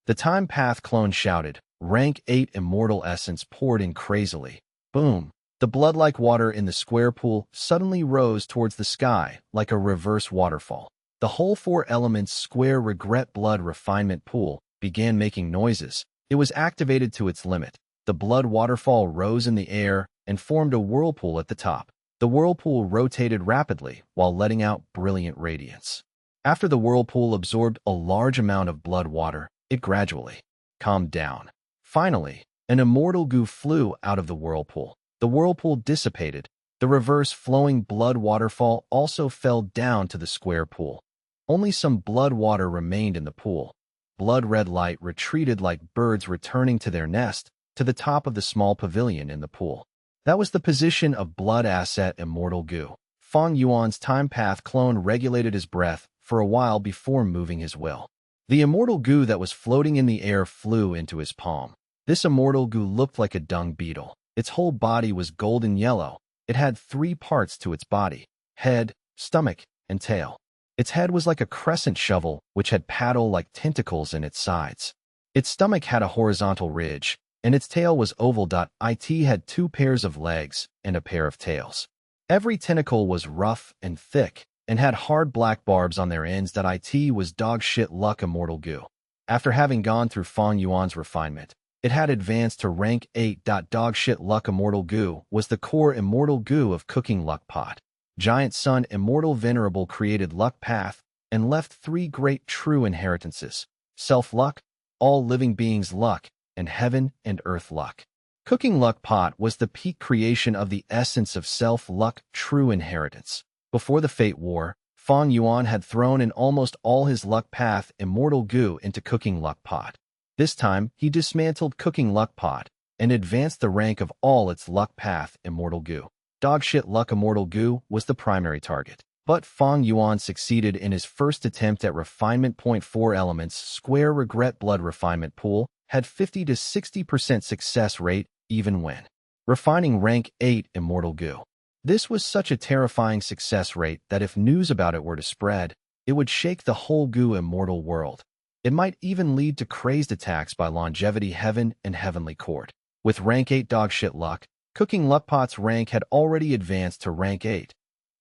The time path clone shouted. Rank 8 immortal essence poured in crazily. Boom. The blood-like water in the square pool suddenly rose towards the sky like a reverse waterfall. The whole 4 elements square regret blood refinement pool began making noises. It was activated to its limit. The blood waterfall rose in the air and formed a whirlpool at the top. The whirlpool rotated rapidly while letting out brilliant radiance. After the whirlpool absorbed a large amount of blood water, it gradually calmed down. Finally, an immortal goo flew out of the whirlpool. The whirlpool dissipated. The reverse flowing blood waterfall also fell down to the square pool. Only some blood water remained in the pool. Blood red light retreated like birds returning to their nest to the top of the small pavilion in the pool. That was the position of blood asset immortal goo. Fang Yuan's time path clone regulated his breath for a while before moving his will. The immortal goo that was floating in the air flew into his palm. This immortal goo looked like a dung beetle. Its whole body was golden yellow. It had 3 parts to its body: head, stomach, and tail. Its head was like a crescent shovel, which had paddle-like tentacles in its sides. Its stomach had a horizontal ridge, and its tail was oval. It had 2 pairs of legs and a pair of tails. Every tentacle was rough and thick, and had hard black barbs on their ends. It was dog shit luck immortal goo. After having gone through Fang Yuan's refinement, it had advanced to rank 8. Dog shit luck immortal goo was the core immortal goo of cooking luck pot. Giant Sun immortal venerable created luck path and left 3 great true inheritances: self luck, all living beings luck, and heaven and earth luck. Cooking luck pot was the peak creation of the essence of self luck true inheritance. Before the Fate War, Fang Yuan had thrown in almost all his luck path immortal goo into cooking luck pot. This time, he dismantled cooking luck pot and advanced the rank of all its luck path immortal goo. Dogshit luck immortal goo was the primary target, but Fang Yuan succeeded in his first attempt at refinement. 4 elements square regret blood refinement pool had 50 to 60% success rate even when refining rank 8 immortal goo. This was such a terrifying success rate that if news about it were to spread, it would shake the whole goo immortal world. It might even lead to crazed attacks by longevity heaven and heavenly court. With rank 8 dogshit luck, cooking luck pot's rank had already advanced to rank 8.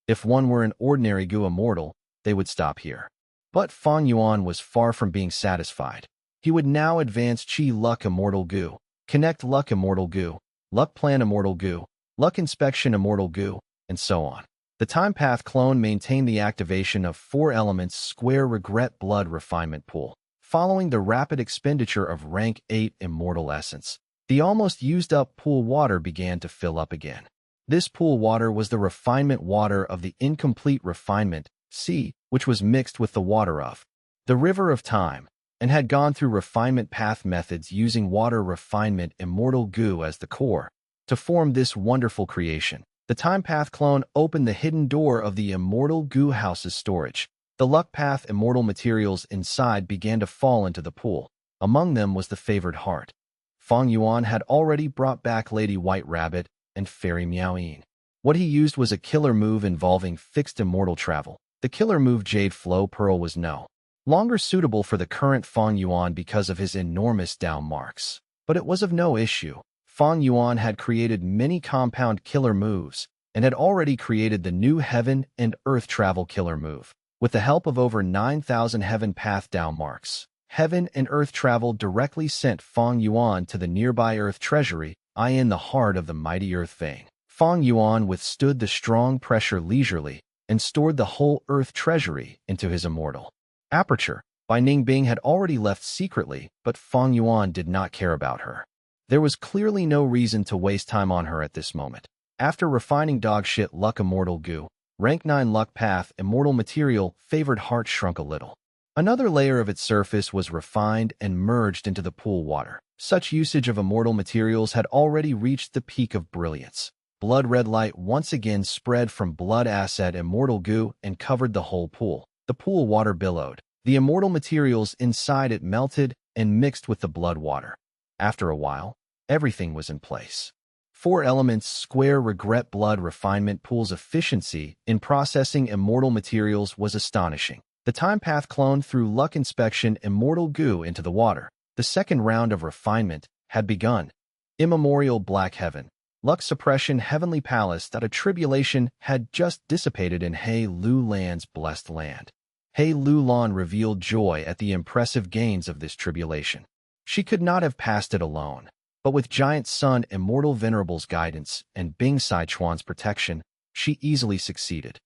If one were an ordinary goo immortal, they would stop here. But Fang Yuan was far from being satisfied. He would now advance Qi luck immortal goo, connect luck immortal goo, luck plan immortal goo, luck inspection immortal goo, and so on. The time path clone maintained the activation of 4 elements square regret blood refinement pool. Following the rapid expenditure of rank 8 immortal essence, the almost used-up pool water began to fill up again. This pool water was the refinement water of the incomplete refinement, C, which was mixed with the water of the river of time, and had gone through refinement path methods using water refinement immortal goo as the core to form this wonderful creation. The time path clone opened the hidden door of the immortal goo house's storage. The luck path immortal materials inside began to fall into the pool. Among them was the favored heart. Fang Yuan had already brought back Lady White Rabbit and Fairy Meowing. What he used was a killer move involving fixed immortal travel. The killer move Jade Flow Pearl was no longer suitable for the current Fang Yuan because of his enormous down marks. But it was of no issue. Fang Yuan had created many compound killer moves and had already created the new Heaven and Earth Travel killer move. With the help of over 9,000 Heaven Path down marks, Heaven and Earth Travel directly sent Fang Yuan to the nearby Earth Treasury, in the heart of the mighty Earth Fang. Fang Yuan withstood the strong pressure leisurely and stored the whole Earth Treasury into his immortal aperture. Bai Ningbing had already left secretly, but Fang Yuan did not care about her. There was clearly no reason to waste time on her at this moment. After refining dogshit luck immortal goo, rank 9 luck path immortal material favored heart shrunk a little. Another layer of its surface was refined and merged into the pool water. Such usage of immortal materials had already reached the peak of brilliance. Blood red light once again spread from blood asset immortal goo and covered the whole pool. The pool water billowed. The immortal materials inside it melted and mixed with the blood water. After a while, everything was in place. 4 elements square regret blood refinement pool's efficiency in processing immortal materials was astonishing. The time path clone through luck inspection immortal goo into the water. The second round of refinement had begun. Immemorial black heaven. Luck suppression heavenly palace that a tribulation had just dissipated in He Lu Lan's blessed land. He Lu Lan revealed joy at the impressive gains of this tribulation. She could not have passed it alone. But with Giant Sun Immortal Venerable's guidance and Bing Sai Chuan's protection, she easily succeeded.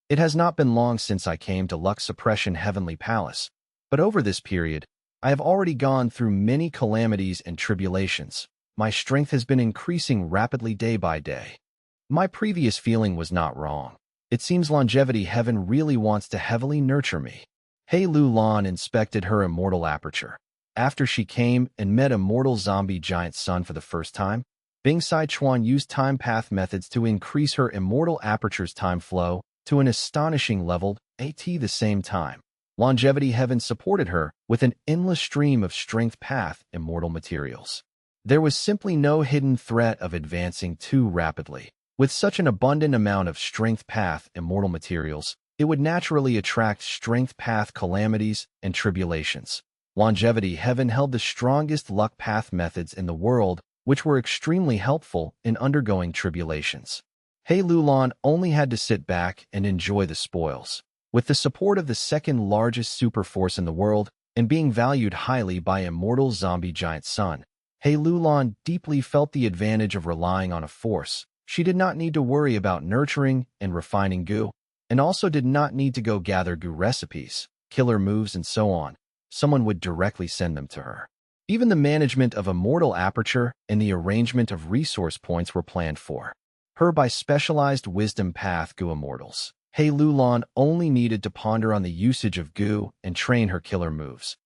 It has not been long since I came to Luck Suppression Heavenly Palace, but over this period, I have already gone through many calamities and tribulations. My strength has been increasing rapidly day by day. My previous feeling was not wrong. It seems longevity heaven really wants to heavily nurture me. He Lu Lan inspected her immortal aperture. After she came and met immortal zombie Giant Sun for the first time, Bing Sai Chuan used time path methods to increase her immortal aperture's time flow to an astonishing level at the same time. Longevity Heaven supported her with an endless stream of strength path immortal materials. There was simply no hidden threat of advancing too rapidly. With such an abundant amount of strength path immortal materials, it would naturally attract strength path calamities and tribulations. Longevity Heaven held the strongest luck path methods in the world, which were extremely helpful in undergoing tribulations. He Lu Lan only had to sit back and enjoy the spoils. With the support of the second largest super force in the world and being valued highly by immortal zombie Giant Sun, He Lu Lan deeply felt the advantage of relying on a force. She did not need to worry about nurturing and refining goo, and also did not need to go gather goo recipes, killer moves, and so on. Someone would directly send them to her. Even the management of immortal aperture and the arrangement of resource points were planned for her by specialized wisdom path goo immortals. He Lu Lan only needed to ponder on the usage of goo and train her killer moves.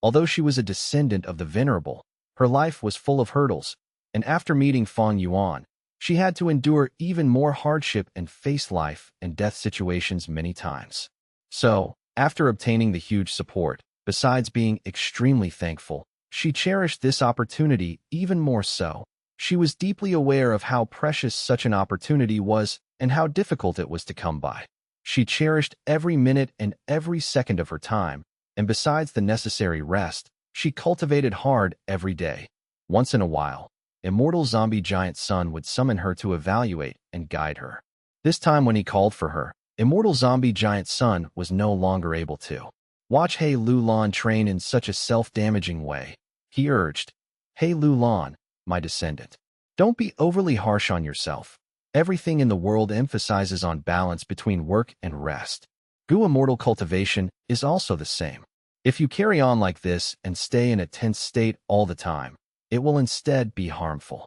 Although she was a descendant of the Venerable, her life was full of hurdles, and after meeting Fang Yuan, she had to endure even more hardship and face life and death situations many times. So, after obtaining the huge support, besides being extremely thankful, she cherished this opportunity even more so. She was deeply aware of how precious such an opportunity was and how difficult it was to come by. She cherished every minute and every second of her time, and besides the necessary rest, she cultivated hard every day. Once in a while, immortal zombie Giant Sun would summon her to evaluate and guide her. This time when he called for her, immortal zombie Giant Sun was no longer able to watch He Lu Lan train in such a self-damaging way. He urged, He Lu Lan, my descendant, don't be overly harsh on yourself. Everything in the world emphasizes on balance between work and rest. Goo immortal cultivation is also the same. If you carry on like this and stay in a tense state all the time, it will instead be harmful.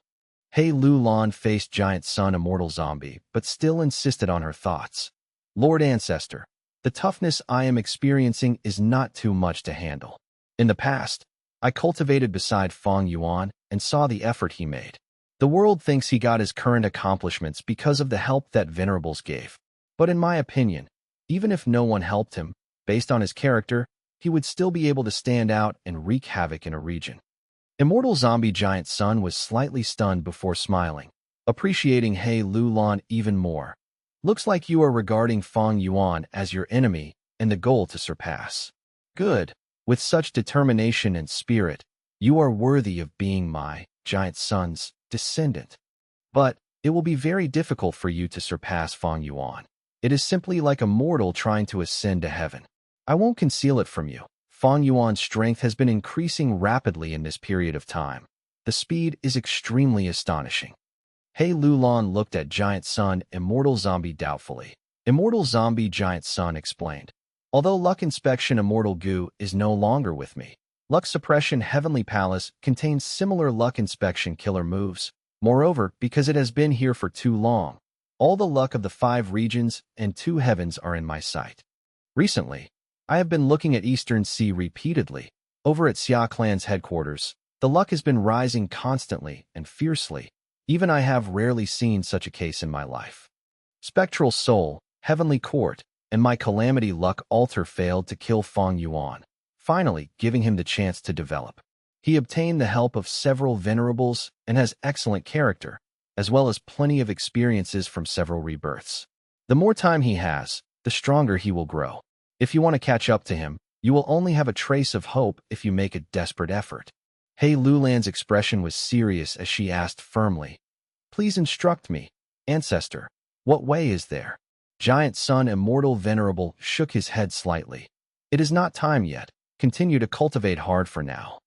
Hei Lulan faced Giant Sun Immortal Zombie, but still insisted on her thoughts. Lord Ancestor, the toughness I am experiencing is not too much to handle. In the past, I cultivated beside Fang Yuan and saw the effort he made. The world thinks he got his current accomplishments because of the help that Venerables gave. But in my opinion, even if no one helped him, based on his character, he would still be able to stand out and wreak havoc in a region. Immortal Zombie Giant Sun was slightly stunned before smiling, appreciating Hei Lulan even more. Looks like you are regarding Fang Yuan as your enemy and the goal to surpass. Good. With such determination and spirit, you are worthy of being my Giant Sun's descendant. But it will be very difficult for you to surpass Fang Yuan. It is simply like a mortal trying to ascend to heaven. I won't conceal it from you. Fang Yuan's strength has been increasing rapidly in this period of time. The speed is extremely astonishing. Hei Lulan looked at Giant Sun Immortal Zombie doubtfully. Immortal Zombie Giant Sun explained, although Luck Inspection Immortal Goo is no longer with me, Luck Suppression Heavenly Palace contains similar Luck Inspection killer moves. Moreover, because it has been here for too long, all the luck of the 5 regions and 2 heavens are in my sight. Recently, I have been looking at Eastern Sea repeatedly. Over at Xia Clan's headquarters, the luck has been rising constantly and fiercely. Even I have rarely seen such a case in my life. Spectral Soul, Heavenly Court, and my Calamity Luck Altar failed to kill Fang Yuan, finally giving him the chance to develop. He obtained the help of several venerables and has excellent character, as well as plenty of experiences from several rebirths. The more time he has, the stronger he will grow. If you want to catch up to him, you will only have a trace of hope if you make a desperate effort. Hei Lulan's expression was serious as she asked firmly, "Please instruct me, Ancestor. What way is there?" Giant Sun Immortal Venerable shook his head slightly. "It is not time yet. Continue to cultivate hard for now."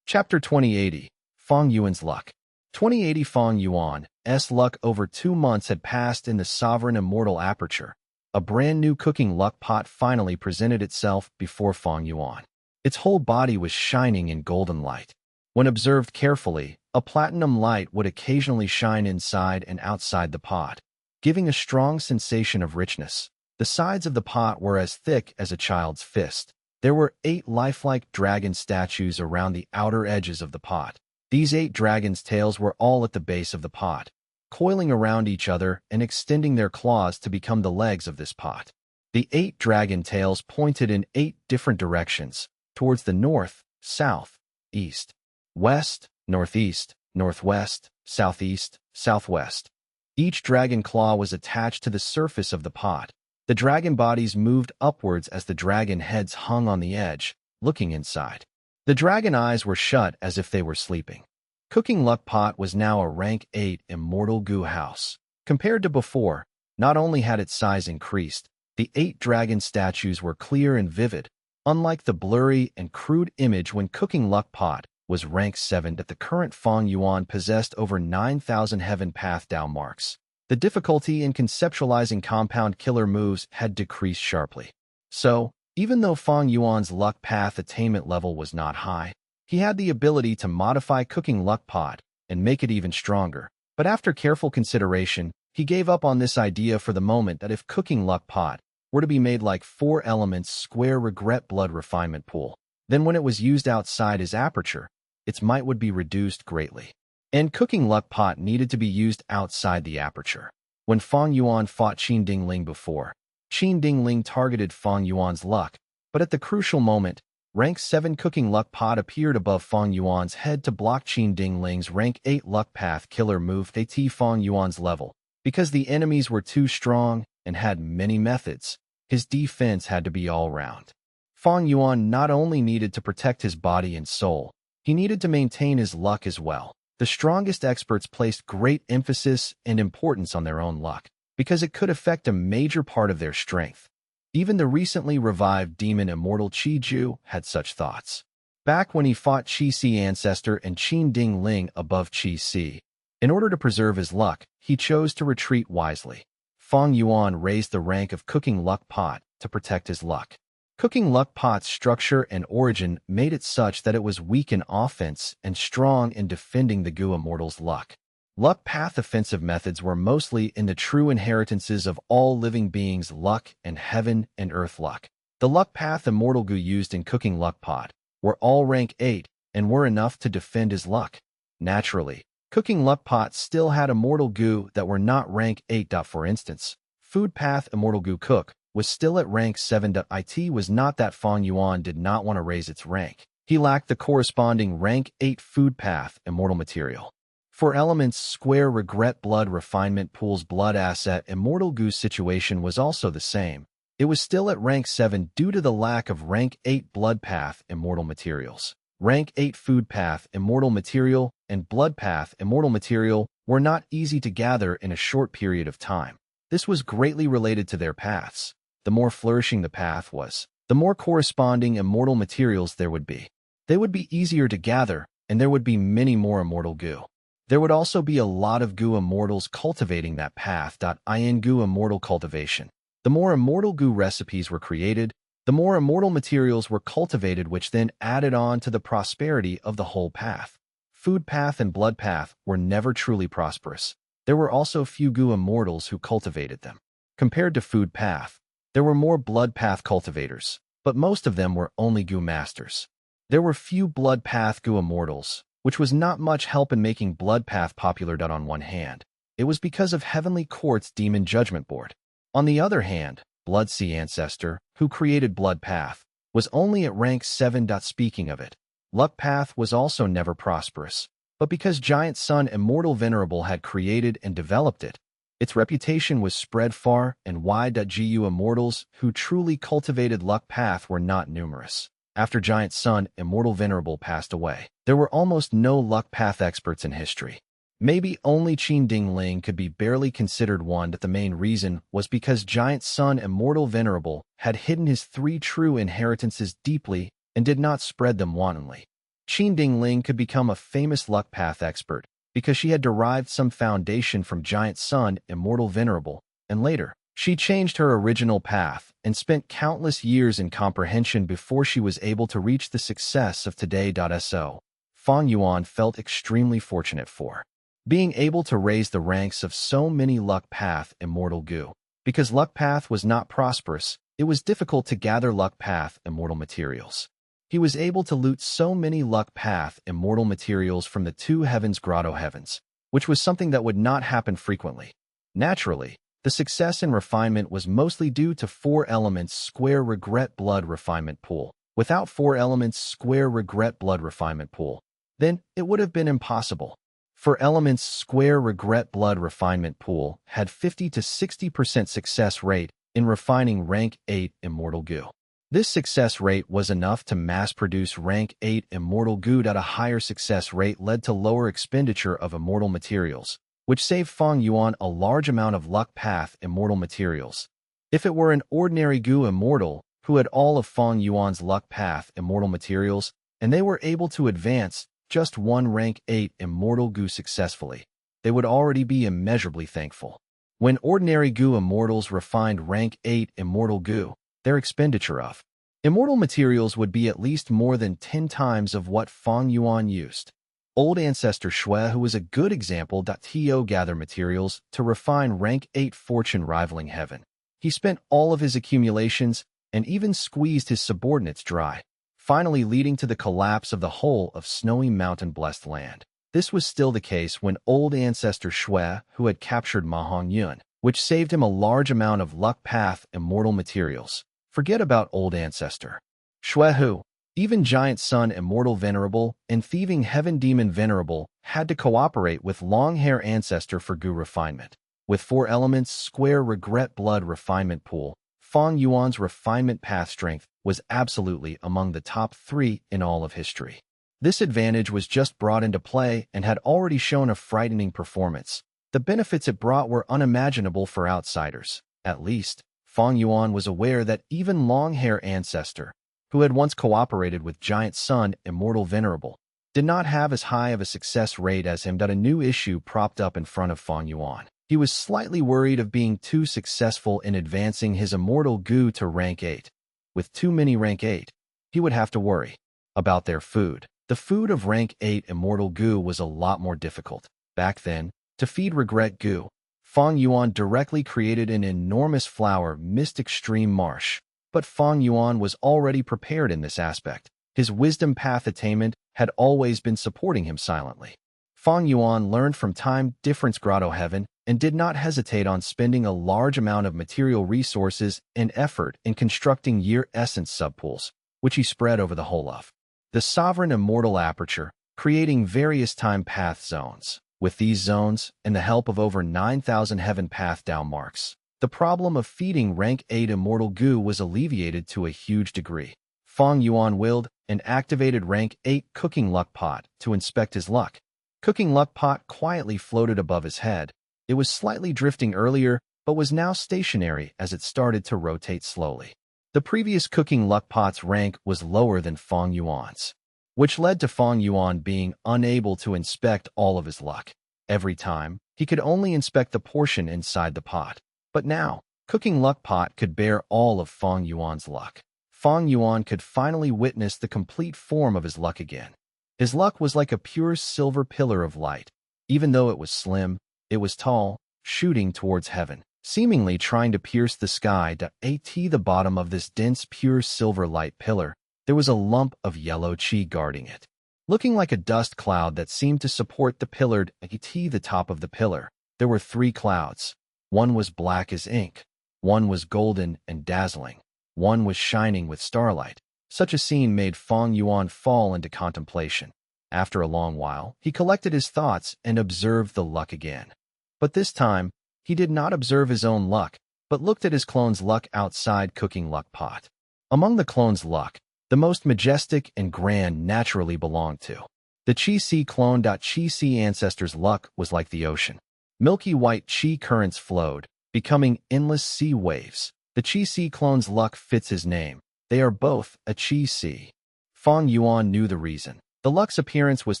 Chapter 2080, Fang Yuan's Luck. 2080 Fang Yuan's luck over 2 months had passed in the Sovereign Immortal Aperture. A brand new cooking luck pot finally presented itself before Fang Yuan. Its whole body was shining in golden light. When observed carefully, a platinum light would occasionally shine inside and outside the pot, giving a strong sensation of richness. The sides of the pot were as thick as a child's fist. There were 8 lifelike dragon statues around the outer edges of the pot. These 8 dragons' tails were all at the base of the pot, coiling around each other and extending their claws to become the legs of this pot. The 8 dragon tails pointed in 8 different directions, towards the north, south, east, west, northeast, northwest, southeast, southwest. Each dragon claw was attached to the surface of the pot. The dragon bodies moved upwards as the dragon heads hung on the edge, looking inside. The dragon eyes were shut as if they were sleeping. Cooking Luck Pot was now a rank 8 Immortal Goo house. Compared to before, not only had its size increased, the 8 dragon statues were clear and vivid, unlike the blurry and crude image when Cooking Luck Pot was rank 7 that the current Fang Yuan possessed over 9,000 Heaven Path down marks. The difficulty in conceptualizing compound killer moves had decreased sharply. So, even though Fang Yuan's luck path attainment level was not high, he had the ability to modify Cooking Luck Pot and make it even stronger. But after careful consideration, he gave up on this idea for the moment that if Cooking Luck Pot were to be made like 4 elements square regret blood refinement pool, then when it was used outside his aperture, its might would be reduced greatly. And Cooking Luck Pot needed to be used outside the aperture. When Fang Yuan fought Qin Dingling before, Qin Dingling targeted Fang Yuan's luck, but at the crucial moment, rank 7 Cooking Luck Pot appeared above Fang Yuan's head to block Qin Dingling's rank 8 Luck Path killer move at Fang Yuan's level. Because the enemies were too strong and had many methods, his defense had to be all round. Fang Yuan not only needed to protect his body and soul, he needed to maintain his luck as well. The strongest experts placed great emphasis and importance on their own luck, because it could affect a major part of their strength. Even the recently revived demon Immortal Qi-Ju had such thoughts. Back when he fought Qi-Si Ancestor and Qin Ding Ling above Qi-Si, in order to preserve his luck, he chose to retreat wisely. Fang Yuan raised the rank of Cooking Luck Pot to protect his luck. Cooking luck pot's structure and origin made it such that it was weak in offense and strong in defending the Gu immortal's luck. Luck path offensive methods were mostly in the true inheritances of all living beings' luck and heaven and earth luck. The luck path immortal Gu used in cooking luck pot were all rank 8 and were enough to defend his luck. Naturally, cooking luck pot still had immortal Gu that were not rank 8. For instance, food path immortal Gu cook was still at rank 7. It was not that Fang Yuan did not want to raise its rank. He lacked the corresponding rank 8 food path immortal material. For elements square regret blood refinement pool's blood asset immortal Gu's situation was also the same. It was still at rank 7 due to the lack of rank 8 blood path immortal materials. Rank 8 food path immortal material and blood path immortal material were not easy to gather in a short period of time. This was greatly related to their paths. The more flourishing the path was, the more corresponding immortal materials there would be. They would be easier to gather, and there would be many more immortal Gu. There would also be a lot of Gu immortals cultivating that path. In Gu immortal cultivation, the more immortal Gu recipes were created, the more immortal materials were cultivated, which then added on to the prosperity of the whole path. Food path and blood path were never truly prosperous. There were also few Gu immortals who cultivated them. Compared to food path, there were more blood path cultivators, but most of them were only Gu masters. There were few blood path Gu immortals, which was not much help in making blood path popular. On one hand, it was because of Heavenly Court's Demon Judgment Board. On the other hand, Blood Sea Ancestor, who created blood path, was only at rank 7. Speaking of it, luck path was also never prosperous, but because Giant Sun Immortal Venerable had created and developed it, its reputation was spread far and wide. Gu immortals who truly cultivated luck path were not numerous. After Giant Sun Immortal Venerable passed away, there were almost no luck path experts in history. Maybe only Qin Dingling could be barely considered one. The main reason was because Giant Sun Immortal Venerable had hidden his 3 true inheritances deeply and did not spread them wantonly. Qin Dingling could become a famous luck path expert because she had derived some foundation from Giant Sun Immortal Venerable, and later, she changed her original path and spent countless years in comprehension before she was able to reach the success of today. So, Fang Yuan felt extremely fortunate for being able to raise the ranks of so many luck path immortal Gu. Because luck path was not prosperous, it was difficult to gather luck path immortal materials. He was able to loot so many luck path immortal materials from the 2 heavens grotto heavens, which was something that would not happen frequently. Naturally, the success and refinement was mostly due to 4 elements square regret blood refinement pool. Without 4 elements square regret blood refinement pool, then it would have been impossible. For elements square regret blood refinement pool had 50 to 60% success rate in refining rank 8 immortal Gu. This success rate was enough to mass-produce rank 8 immortal Gu. A higher success rate led to lower expenditure of immortal materials, which saved Fang Yuan a large amount of luck path immortal materials. If it were an ordinary Gu immortal who had all of Fang Yuan's luck path immortal materials, and they were able to advance just 1 rank 8 immortal Gu successfully, they would already be immeasurably thankful. When ordinary Gu immortals refined rank 8 immortal Gu, their expenditure of immortal materials would be at least more than 10 times of what Fang Yuan used. Old ancestor Shui, who was a good example, to gather materials to refine rank 8 fortune rivaling heaven. He spent all of his accumulations and even squeezed his subordinates dry, finally leading to the collapse of the whole of snowy mountain blessed land. This was still the case when old ancestor Shui, who had captured Mahong Yun, which saved him a large amount of luck path immortal materials. Forget about old ancestor Shui, who, even Giant Sun Immortal Venerable and Thieving Heaven Demon Venerable had to cooperate with Long Hair Ancestor for Gu refinement. With 4 elements square regret blood refinement pool, Fang Yuan's refinement path strength was absolutely among the top 3 in all of history. This advantage was just brought into play and had already shown a frightening performance. The benefits it brought were unimaginable for outsiders. At least, Fang Yuan was aware that even Long Hair Ancestor, who had once cooperated with Giant Sun Immortal Venerable, did not have as high of a success rate as him. A new issue propped up in front of Fang Yuan. He was slightly worried of being too successful in advancing his immortal Gu to rank 8. with too many rank 8, he would have to worry about their food. The food of rank 8 immortal goo was a lot more difficult. Back then, to feed regret goo, Fang Yuan directly created an enormous flower mist extreme marsh. But Fang Yuan was already prepared in this aspect. His wisdom path attainment had always been supporting him silently. Fang Yuan learned from time difference grotto heaven and did not hesitate on spending a large amount of material resources and effort in constructing year essence subpools, which he spread over the whole of the sovereign immortal aperture, creating various time path zones. With these zones, and the help of over 9,000 heaven path down marks, the problem of feeding rank 8 immortal goo was alleviated to a huge degree. Fang Yuan willed and activated rank 8 cooking luck pot to inspect his luck. Cooking luck pot quietly floated above his head. It was slightly drifting earlier, but was now stationary as it started to rotate slowly. The previous cooking luck pot's rank was lower than Fang Yuan's, which led to Fang Yuan being unable to inspect all of his luck. Every time, he could only inspect the portion inside the pot. But now, cooking luck pot could bear all of Fang Yuan's luck. Fang Yuan could finally witness the complete form of his luck again. His luck was like a pure silver pillar of light. Even though it was slim, it was tall, shooting towards heaven, seemingly trying to pierce the sky. At the bottom of this dense pure silver light pillar, there was a lump of yellow chi guarding it, looking like a dust cloud that seemed to support the pillar. At the top of the pillar, there were 3 clouds. One was black as ink, one was golden and dazzling, one was shining with starlight. Such a scene made Fang Yuan fall into contemplation. After a long while, he collected his thoughts and observed the luck again. But this time, he did not observe his own luck, but looked at his clone's luck outside cooking luck pot. Among the clone's luck, the most majestic and grand naturally belonged to the Chi-Si clone. Chi-Si ancestors' luck was like the ocean. Milky white chi currents flowed, becoming endless sea waves. The Chi-Si clone's luck fits his name. They are both a Chi-Si. Fang Yuan knew the reason. The luck's appearance was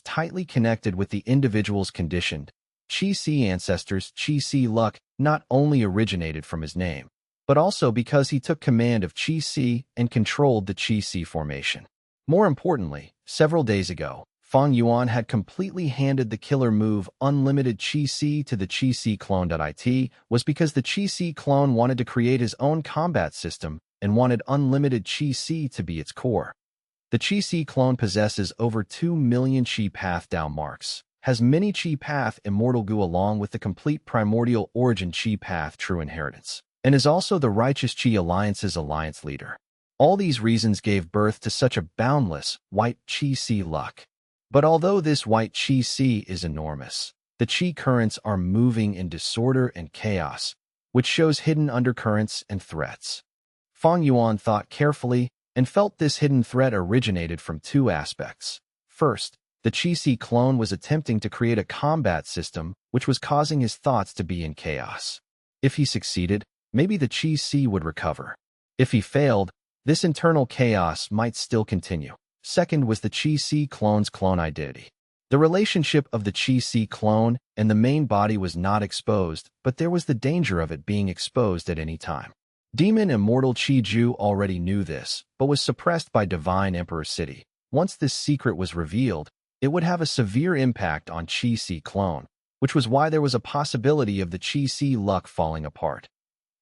tightly connected with the individual's conditioned Chi-Si ancestors. Chi-Si luck not only originated from his name, but also because he took command of Chi-Si and controlled the Chi-Si formation. More importantly, several days ago, Fang Yuan had completely handed the killer move unlimited Chi-Si to the Chi-Si clone. It was because the Chi-Si clone wanted to create his own combat system and wanted unlimited Chi-Si to be its core. The Chi-Si clone possesses over 2 million Chi path down marks, has many Chi path immortal goo along with the complete primordial origin Chi path true inheritance, and is also the righteous Chi alliance's alliance leader. All these reasons gave birth to such a boundless white Chi-Si luck. But although this white Chi-Si is enormous, the Chi currents are moving in disorder and chaos, which shows hidden undercurrents and threats. Fang Yuan thought carefully and felt this hidden threat originated from 2 aspects. First, the Chi-Si clone was attempting to create a combat system which was causing his thoughts to be in chaos. If he succeeded, maybe the Chi-Si would recover. If he failed, this internal chaos might still continue. Second was the Chi-Si clone's clone identity. The relationship of the Chi-Si clone and the main body was not exposed, but there was the danger of it being exposed at any time. Demon Immortal Chi-Ju already knew this, but was suppressed by Divine Emperor City. Once this secret was revealed, it would have a severe impact on Chi-Si clone, which was why there was a possibility of the Chi-Si luck falling apart.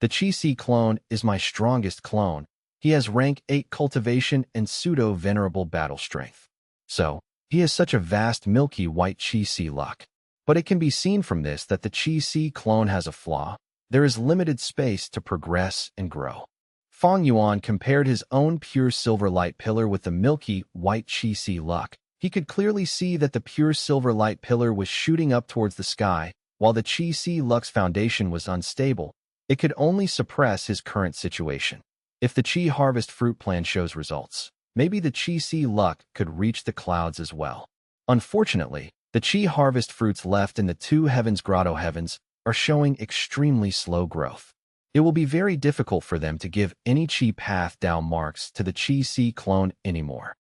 The Chi-Si clone is my strongest clone. He has rank 8 cultivation and pseudo-venerable battle strength. So, he has such a vast milky white Chi-Si luck. But it can be seen from this that the Chi-Si clone has a flaw. There is limited space to progress and grow. Fang Yuan compared his own pure silver light pillar with the milky white Chi-Si luck. He could clearly see that the pure silver light pillar was shooting up towards the sky, while the Chi-Si luck's foundation was unstable. It could only suppress his current situation. If the Chi Harvest Fruit Plan shows results, maybe the Chi-Si luck could reach the clouds as well. Unfortunately, the Chi Harvest Fruits left in the 2 heavens grotto heavens are showing extremely slow growth. It will be very difficult for them to give any Chi path down marks to the Chi-Si clone anymore.